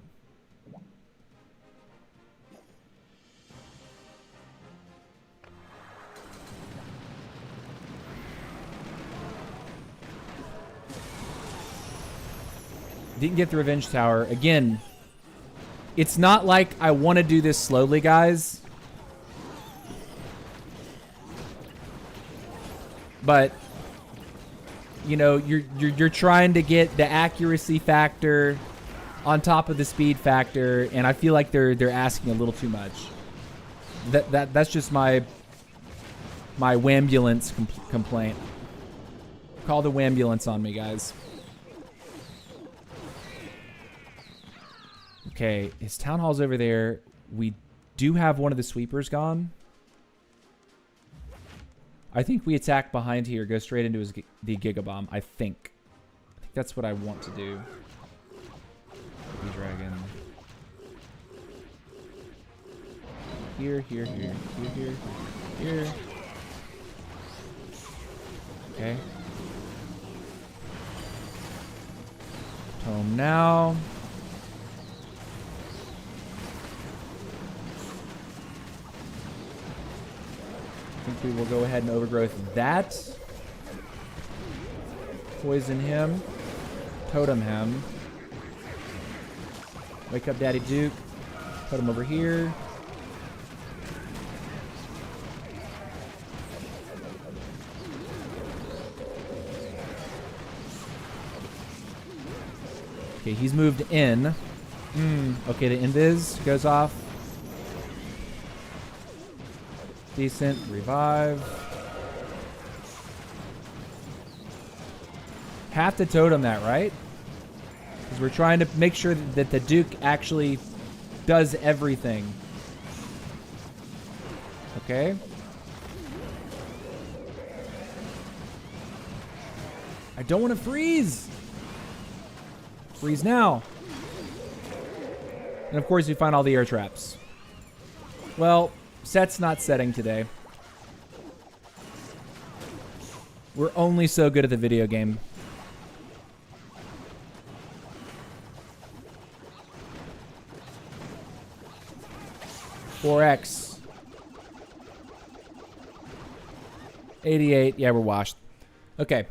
Didn't get the revenge tower. Again, it's not like I want to do this slowly, guys. But you know, you're trying to get the accuracy factor on top of the speed factor, and I feel like they're asking a little too much. That's just my wambulance complaint. Call the wambulance on me, guys. Okay, his town hall's over there. We do have one of the sweepers gone. I think we attack behind here, go straight into the Giga Bomb. I think that's what I want to do. Dragon. Here. Okay. Tome now. I think we will go ahead and overgrowth that. Poison him. Totem him. Wake up Daddy Duke. Put him over here. Okay, he's moved in. Okay, the invis goes off. Decent. Revive. Have to totem that, right? Because we're trying to make sure that the Duke actually does everything. Okay. I don't want to freeze. Freeze now. And of course, we find all the air traps. Well, set's not setting today. We're only so good at the video game. $4X. 88. Yeah, we're washed. Okay.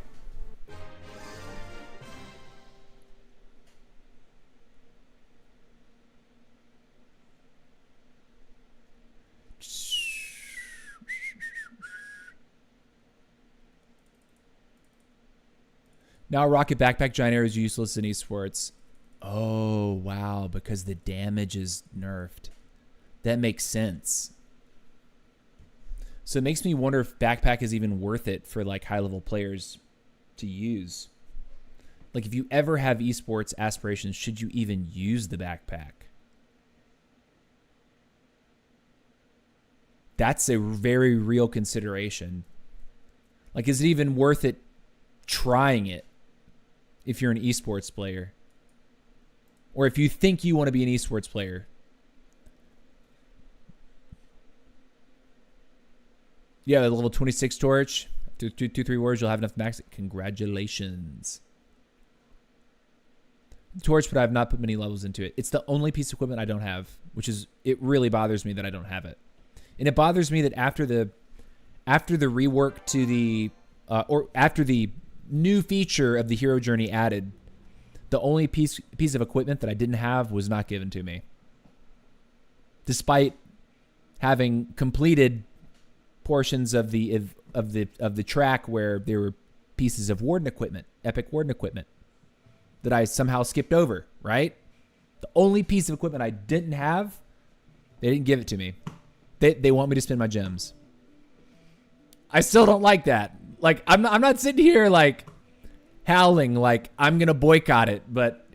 Now Rocket Backpack Giant Arrow is useless in esports. Oh, wow. Because the damage is nerfed. That makes sense. So it makes me wonder if Backpack is even worth it for like high-level players to use. Like if you ever have esports aspirations, should you even use the Backpack? That's a very real consideration. Like, is it even worth it trying it if you're an esports player? Or if you think you want to be an esports player? Yeah, the level 26 torch. 2-3 wars, you'll have enough max. Congratulations. Torch, but I have not put many levels into it. It's the only piece of equipment I don't have, which is, it really bothers me that I don't have it. And it bothers me that after the rework to the, or after the new feature of the hero journey added, the only piece of equipment that I didn't have was not given to me. Despite having completed portions of the track where there were pieces of Warden equipment, epic Warden equipment, that I somehow skipped over, right? The only piece of equipment I didn't have, they didn't give it to me. They want me to spend my gems. I still don't like that. Like, I'm not sitting here like howling like I'm gonna boycott it, but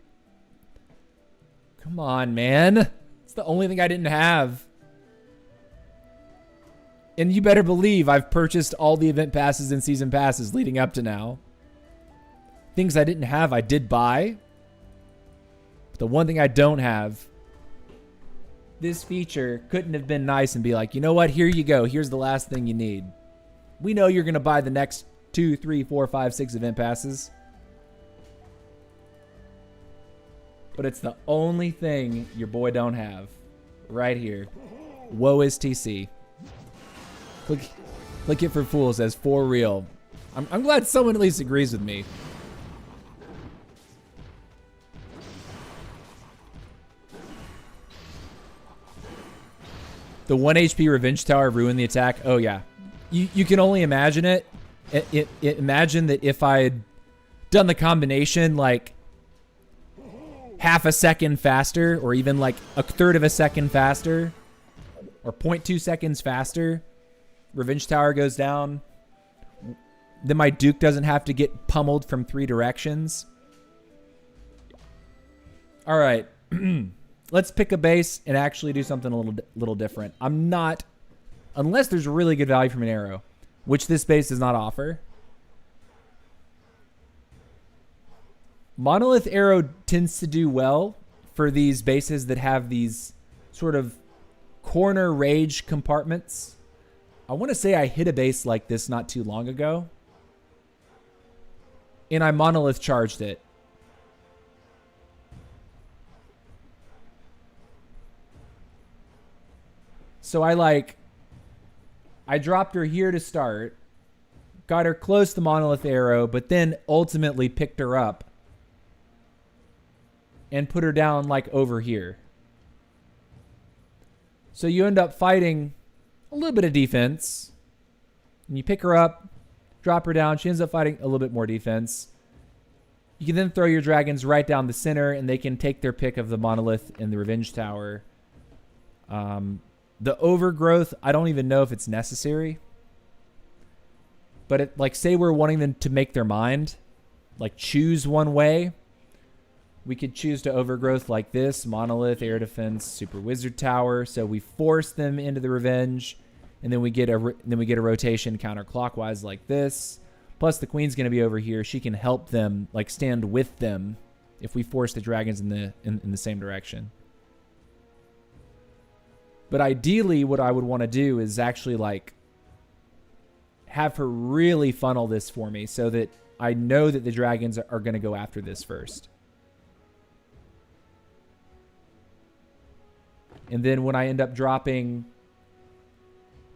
come on, man. It's the only thing I didn't have. And you better believe I've purchased all the event passes and season passes leading up to now. Things I didn't have, I did buy. But the one thing I don't have, this feature couldn't have been nice and be like, you know what? Here you go. Here's the last thing you need. We know you're going to buy the next 2, 3, 4, 5, 6 event passes. But it's the only thing your boy don't have. Right here. Woe is TC. Click it for fools as for real. I'm glad someone at least agrees with me. The 1 HP Revenge Tower ruined the attack. Oh, yeah. You can only imagine it. Imagine that if I had done the combination like half a second faster, or even like a third of a second faster, or 0.2 seconds faster, Revenge Tower goes down. Then my Duke doesn't have to get pummeled from 3 directions. All right. Let's pick a base and actually do something a little different. I'm not, unless there's really good value from an arrow, which this base does not offer. Monolith Arrow tends to do well for these bases that have these sort of corner rage compartments. I want to say I hit a base like this not too long ago, and I monolith charged it. So I dropped her here to start, got her close to Monolith Arrow, but then ultimately picked her up and put her down like over here. So you end up fighting a little bit of defense, and you pick her up, drop her down. She ends up fighting a little bit more defense. You can then throw your dragons right down the center, and they can take their pick of the Monolith and the Revenge Tower. The overgrowth, I don't even know if it's necessary. But like, say we're wanting them to make their mind, like choose one way. We could choose to overgrowth like this: Monolith, Air Defense, Super Wizard Tower. So we force them into the Revenge, and then we get a rotation counterclockwise like this. Plus, the queen's going to be over here. She can help them, like stand with them if we force the dragons in the same direction. But ideally, what I would want to do is actually like have her really funnel this for me so that I know that the dragons are going to go after this first. And then when I end up redropping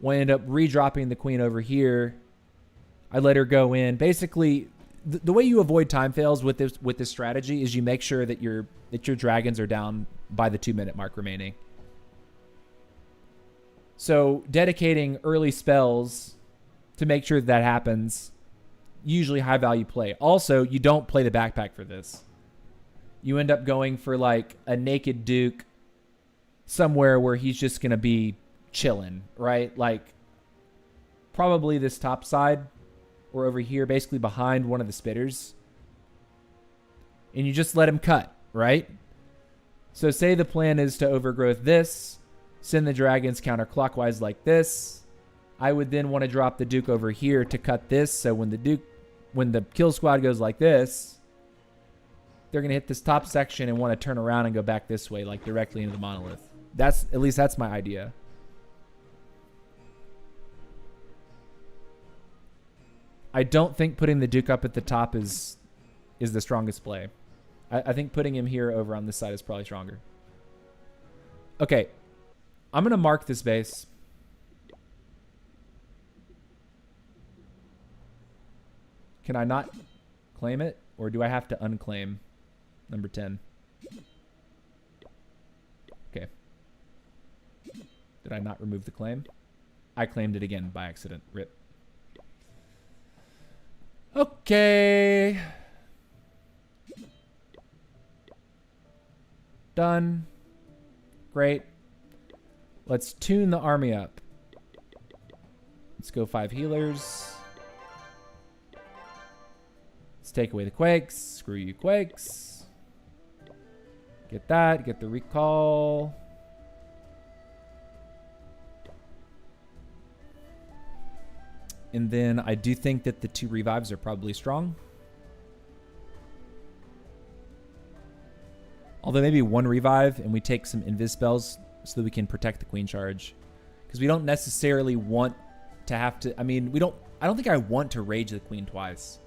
the queen over here, I let her go in. Basically, the way you avoid time fails with this strategy is you make sure that your dragons are down by the 2-minute mark remaining. So dedicating early spells to make sure that happens, usually high value play. Also, you don't play the backpack for this. You end up going for like a naked Duke somewhere where he's just going to be chilling, right? Like probably this top side or over here, basically behind one of the spitters. And you just let him cut, right? So say the plan is to overgrowth this, send the dragons counterclockwise like this. I would then want to drop the Duke over here to cut this. So when the kill squad goes like this, they're going to hit this top section and want to turn around and go back this way, like directly into the monolith. At least that's my idea. I don't think putting the Duke up at the top is the strongest play. I think putting him here over on this side is probably stronger. Okay. I'm going to mark this base. Can I not claim it? Or do I have to unclaim number 10? Okay. Did I not remove the claim? I claimed it again by accident. RIP. Okay. Done. Great. Let's tune the army up. Let's go 5 healers. Let's take away the quakes. Screw you, quakes. Get that. Get the recall. And then I do think that the 2 revives are probably strong. Although maybe 1 revive and we take some invis spells so that we can protect the queen charge. Because we don't necessarily want to have to... I mean, I don't think I want to rage the queen twice.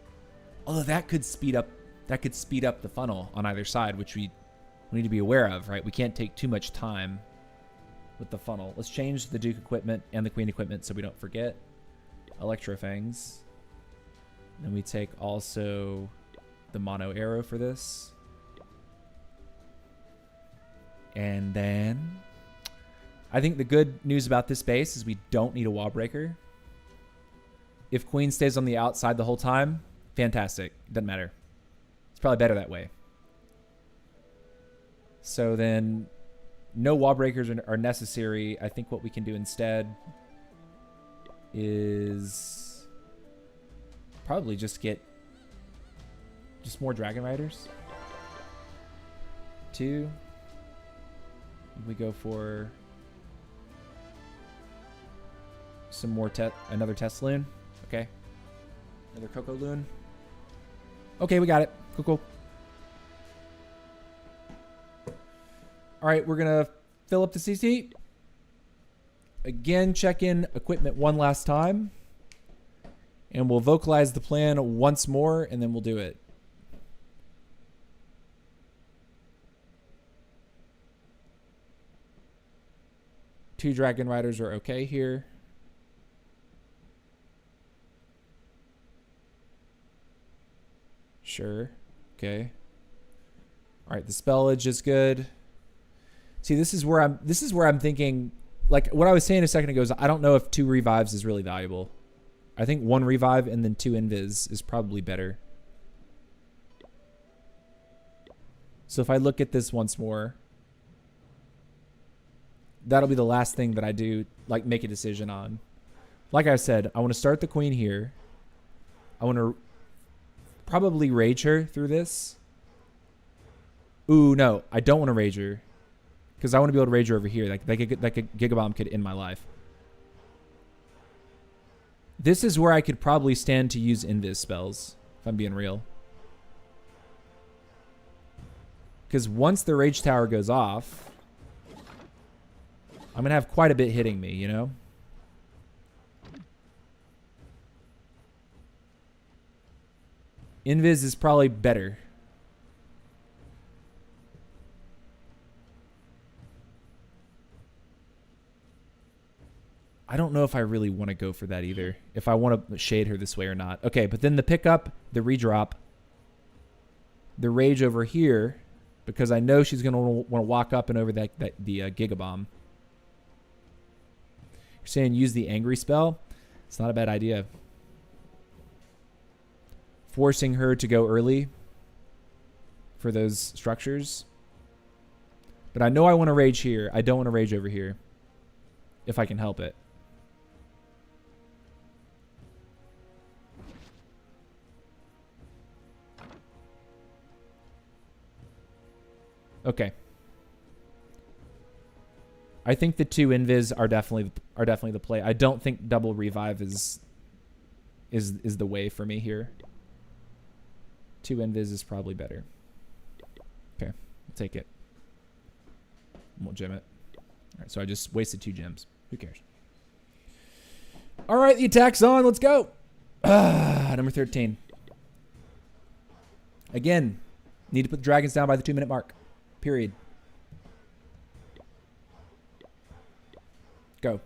Although that could speed up the funnel on either side, which we need to be aware of, right? We can't take too much time with the funnel. Let's change the Duke equipment and the queen equipment so we don't forget. Electrofangs. Then we take also the mono arrow for this. And then I think the good news about this base is we don't need a wall breaker. If queen stays on the outside the whole time, fantastic. Doesn't matter. It's probably better that way. So then no wall breakers are necessary. I think what we can do instead is probably just get more dragon riders. 2. We go for some more another test loon. Okay. Another Coco loon. Okay, we got it. Cool. All right, we're going to fill up the CC. Again, check in equipment one last time. And we'll vocalize the plan once more, and then we'll do it. Two dragon riders are okay here. Sure. Okay. All right, the spellage is good. See, this is where I'm thinking, like what I was saying a second ago is I don't know if 2 revives is really valuable. I think 1 revive and then 2 invis is probably better. So if I look at this once more, that'll be the last thing that I do, like make a decision on. Like I said, I want to start the queen here. I want to probably rage her through this. Ooh, no, I don't want to rage her. Because I want to be able to rage her over here. Like that Gigabomb could end my life. This is where I could probably stand to use invis spells, if I'm being real. Because once the Rage Tower goes off, I'm going to have quite a bit hitting me, you know? Invis is probably better. I don't know if I really want to go for that either. If I want to shade her this way or not. Okay, but then the pickup, the redrop, the rage over here, because I know she's going to want to walk up and over the Gigabomb. You're saying use the angry spell? It's not a bad idea. Forcing her to go early for those structures. But I know I want to rage here. I don't want to rage over here. If I can help it. Okay. I think the 2 invis are definitely the play. I don't think double revive is the way for me here. 2 invis is probably better. Okay, I'll take it. Won't gem it. All right, so I just wasted 2 gems. Who cares? All right, the attack's on. Let's go. Number 13. Again, need to put the dragons down by the 2-minute mark. Period. Go.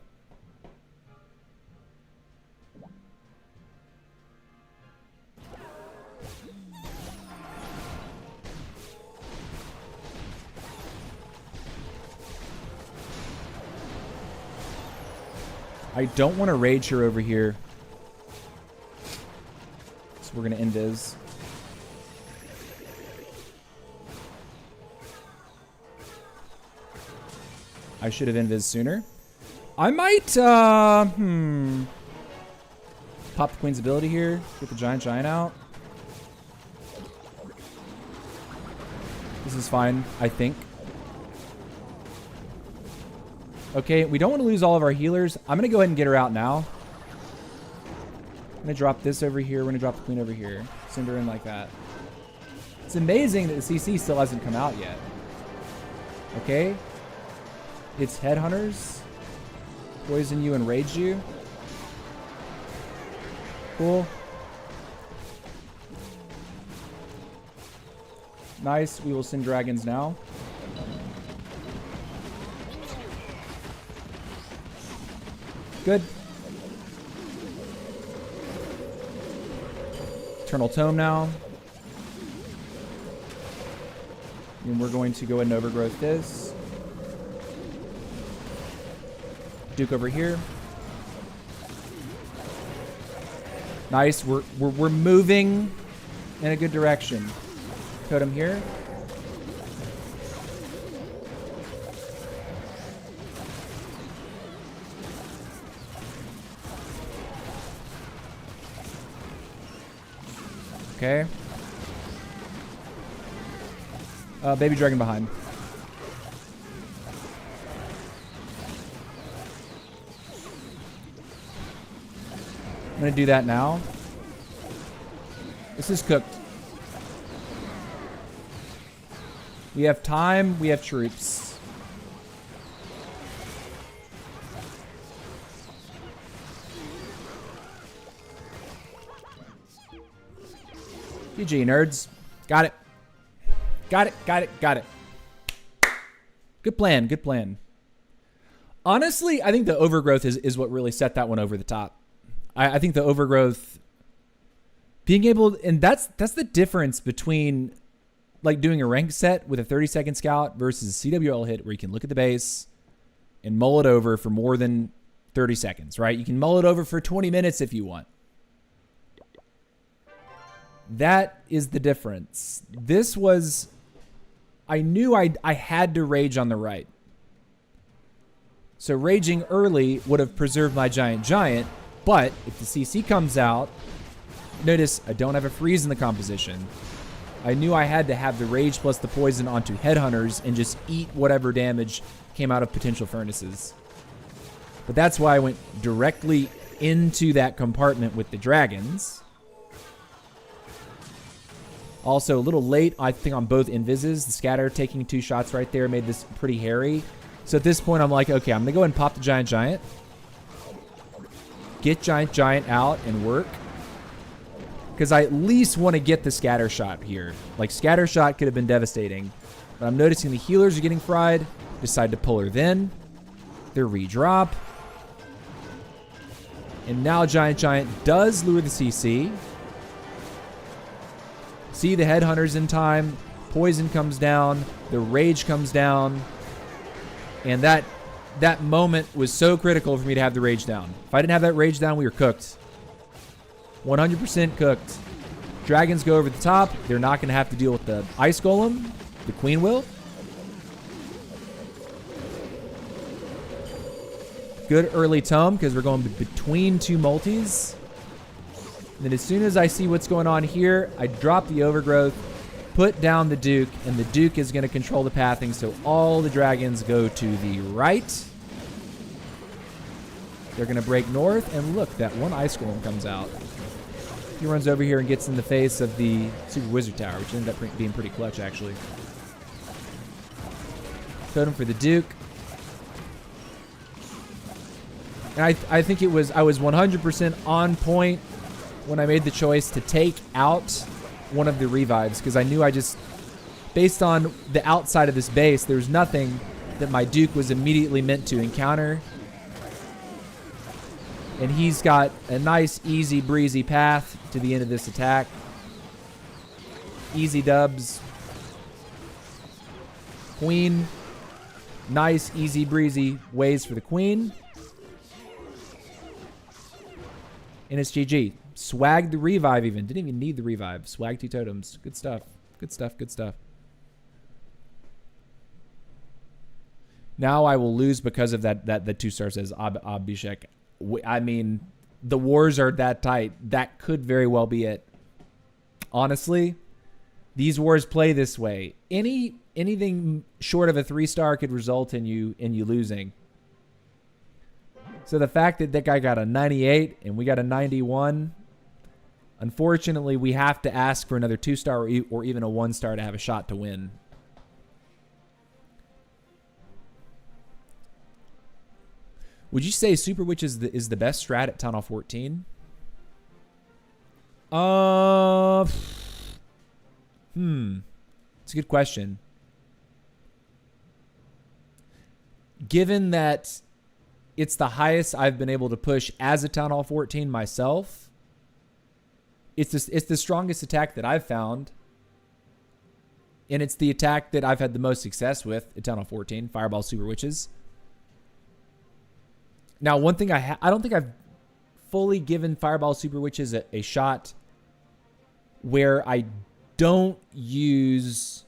I don't want to rage her over here. So we're going to invis. I should have invis sooner. I might, pop the Queen's ability here. Get the Giant out. This is fine, I think. Okay, we don't want to lose all of our healers. I'm going to go ahead and get her out now. I'm going to drop this over here. We're going to drop the Queen over here. Send her in like that. It's amazing that the CC still hasn't come out yet. Okay. It's Headhunters. Poison you and rage you. Cool. Nice. We will send dragons now. Good. Eternal Tome now. And we're going to go ahead and overgrowth this. Duke over here. Nice. We're moving in a good direction. Totem here. Okay. Baby dragon behind. I'm going to do that now. This is cooked. We have time. We have troops. GG, nerds. Got it. Got it. Got it. Got it. Good plan. Good plan. Honestly, I think the overgrowth is what really set that one over the top. I think the overgrowth being able, and that's the difference between like doing a rank set with a 30-second scout versus a CWL hit where you can look at the base and mull it over for more than 30 seconds, right? You can mull it over for 20 minutes if you want. That is the difference. This was, I knew I had to rage on the right. So raging early would have preserved my giant. But if the CC comes out, notice I don't have a freeze in the composition. I knew I had to have the rage plus the poison onto Headhunters and just eat whatever damage came out of potential furnaces. But that's why I went directly into that compartment with the dragons. Also, a little late, I think, on both invises. The scatter taking 2 shots right there made this pretty hairy. So at this point, I'm like, okay, I'm going to go ahead and pop the Giant. Get Giant out and work. Because I at least want to get the scatter shot here. Like, scatter shot could have been devastating. But I'm noticing the healers are getting fried. Decide to pull her then. Their redrop. And now Giant does lure the CC. See the headhunters in time. Poison comes down. The rage comes down. And that moment was so critical for me to have the rage down. If I didn't have that rage down, we were cooked. 100% cooked. Dragons go over the top. They're not going to have to deal with the ice golem. The queen will. Good early tome because we're going between 2 multis. And then as soon as I see what's going on here, I drop the overgrowth, put down the Duke, and the Duke is going to control the pathing, so all the dragons go to the right. They're going to break north, and look, that one ice golem comes out. He runs over here and gets in the face of the Super Wizard Tower, which ended up being pretty clutch, actually. Totem for the Duke. And I think I was 100% on point when I made the choice to take out one of the revives, because I knew based on the outside of this base, there's nothing that my Duke was immediately meant to encounter. And he's got a nice, easy, breezy path to the end of this attack. Easy dubs. Queen. Nice, easy, breezy ways for the queen. And it's GG. Swagged the revive even. Didn't even need the revive. Swag 2 totems. Good stuff. Good stuff. Good stuff. Now I will lose because of that the 2-star says Abhishek. I mean, the wars are that tight. That could very well be it. Honestly, these wars play this way. Anything short of a 3-star could result in you losing. So the fact that guy got a 98 and we got a 91, unfortunately, we have to ask for another 2-star or even a 1-star to have a shot to win. Would you say Super Witch is the best strat at Town Hall 14? It's a good question. Given that it's the highest I've been able to push as a Town Hall 14 myself, it's the strongest attack that I've found. And it's the attack that I've had the most success with at Town Hall 14, Fireball Super Witches. Now, one thing I don't think I've fully given Fireball Super Witches a shot where I don't use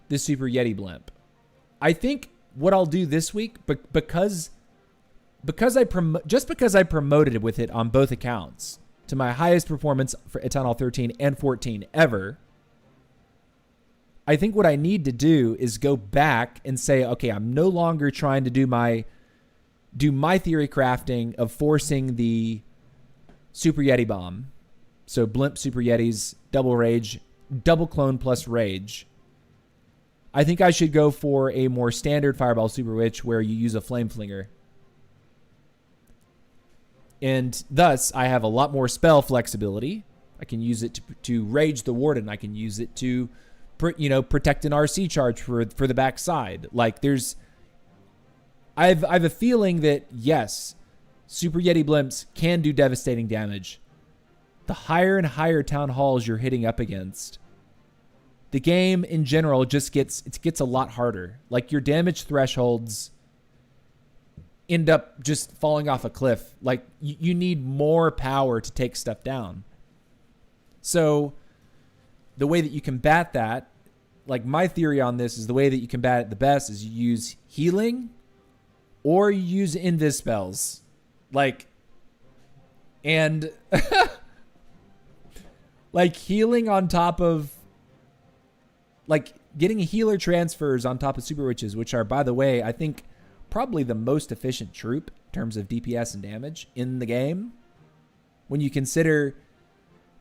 the Super Yeti blimp. I think what I'll do this week, because I promoted it with it on both accounts to my highest performance for at Town Hall 13 and 14 ever, I think what I need to do is go back and say, okay, I'm no longer trying to do my theory crafting of forcing the Super Yeti bomb. So blimp Super Yetis, double rage, double clone plus rage. I think I should go for a more standard Fireball Super Witch where you use a Flame Flinger. And thus, I have a lot more spell flexibility. I can use it to rage the Warden. I can use it to, protect an RC charge for the backside. Like, I've a feeling that, yes, Super Yeti blimps can do devastating damage. The higher and higher town halls you're hitting up against, the game in general just gets a lot harder. Like, your damage thresholds end up just falling off a cliff. Like, you need more power to take stuff down. So the way that you combat that, like, my theory on this is the way that you combat it the best is you use healing or you use invis spells. Like, and like healing on top of, like, getting healer transfers on top of Super Witches, which are, by the way, I think probably the most efficient troop in terms of DPS and damage in the game. When you consider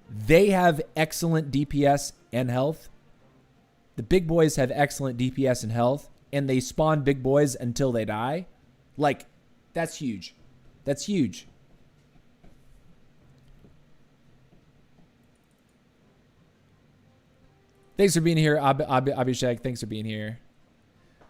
they have excellent DPS and health, the big boys have excellent DPS and health, and they spawn big boys until they die. Like, that's huge. That's huge. Thanks for being here, Abhishek. Thanks for being here.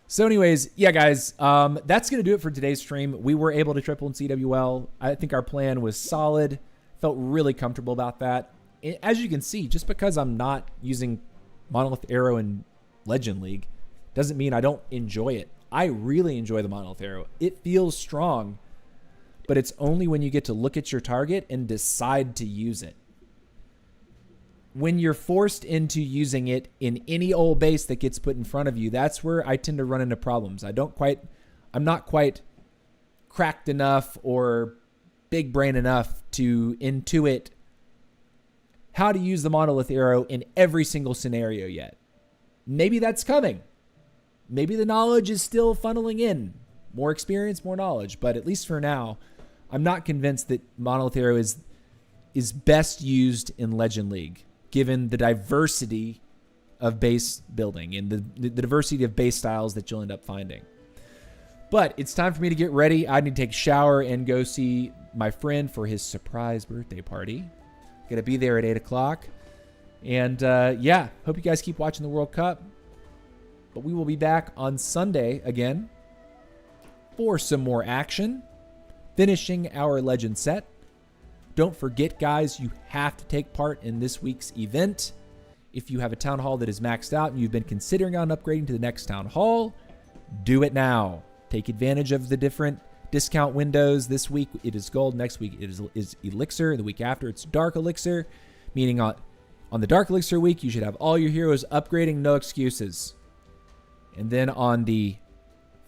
So anyways, yeah, guys, that's going to do it for today's stream. We were able to triple in CWL. I think our plan was solid. Felt really comfortable about that. As you can see, just because I'm not using Monolith Arrow in Legend League doesn't mean I don't enjoy it. I really enjoy the Monolith Arrow. It feels strong, but it's only when you get to look at your target and decide to use it. When you're forced into using it in any old base that gets put in front of you, that's where I tend to run into problems. I'm not quite cracked enough or big brain enough to intuit how to use the Monolith Arrow in every single scenario yet. Maybe that's coming. Maybe the knowledge is still funneling in. More experience, more knowledge. But at least for now, I'm not convinced that Monolith Arrow is best used in Legend League, given the diversity of base building and the diversity of base styles that you'll end up finding. But it's time for me to get ready. I need to take a shower and go see my friend for his surprise birthday party. Gonna be there at 8 o'clock. And yeah, hope you guys keep watching the World Cup. But we will be back on Sunday again for some more action, finishing our Legend set. Don't forget, guys, you have to take part in this week's event. If you have a town hall that is maxed out and you've been considering on upgrading to the next town hall, do it now. Take advantage of the different discount windows. This week it is gold. Next week it is elixir. The week after it's dark elixir, meaning on the dark elixir week, you should have all your heroes upgrading, no excuses. And then on the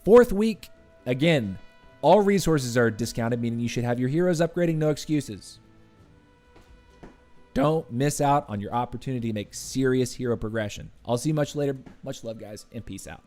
4th week, again, all resources are discounted, meaning you should have your heroes upgrading, no excuses. Don't miss out on your opportunity to make serious hero progression. I'll see you much later. Much love, guys, and peace out.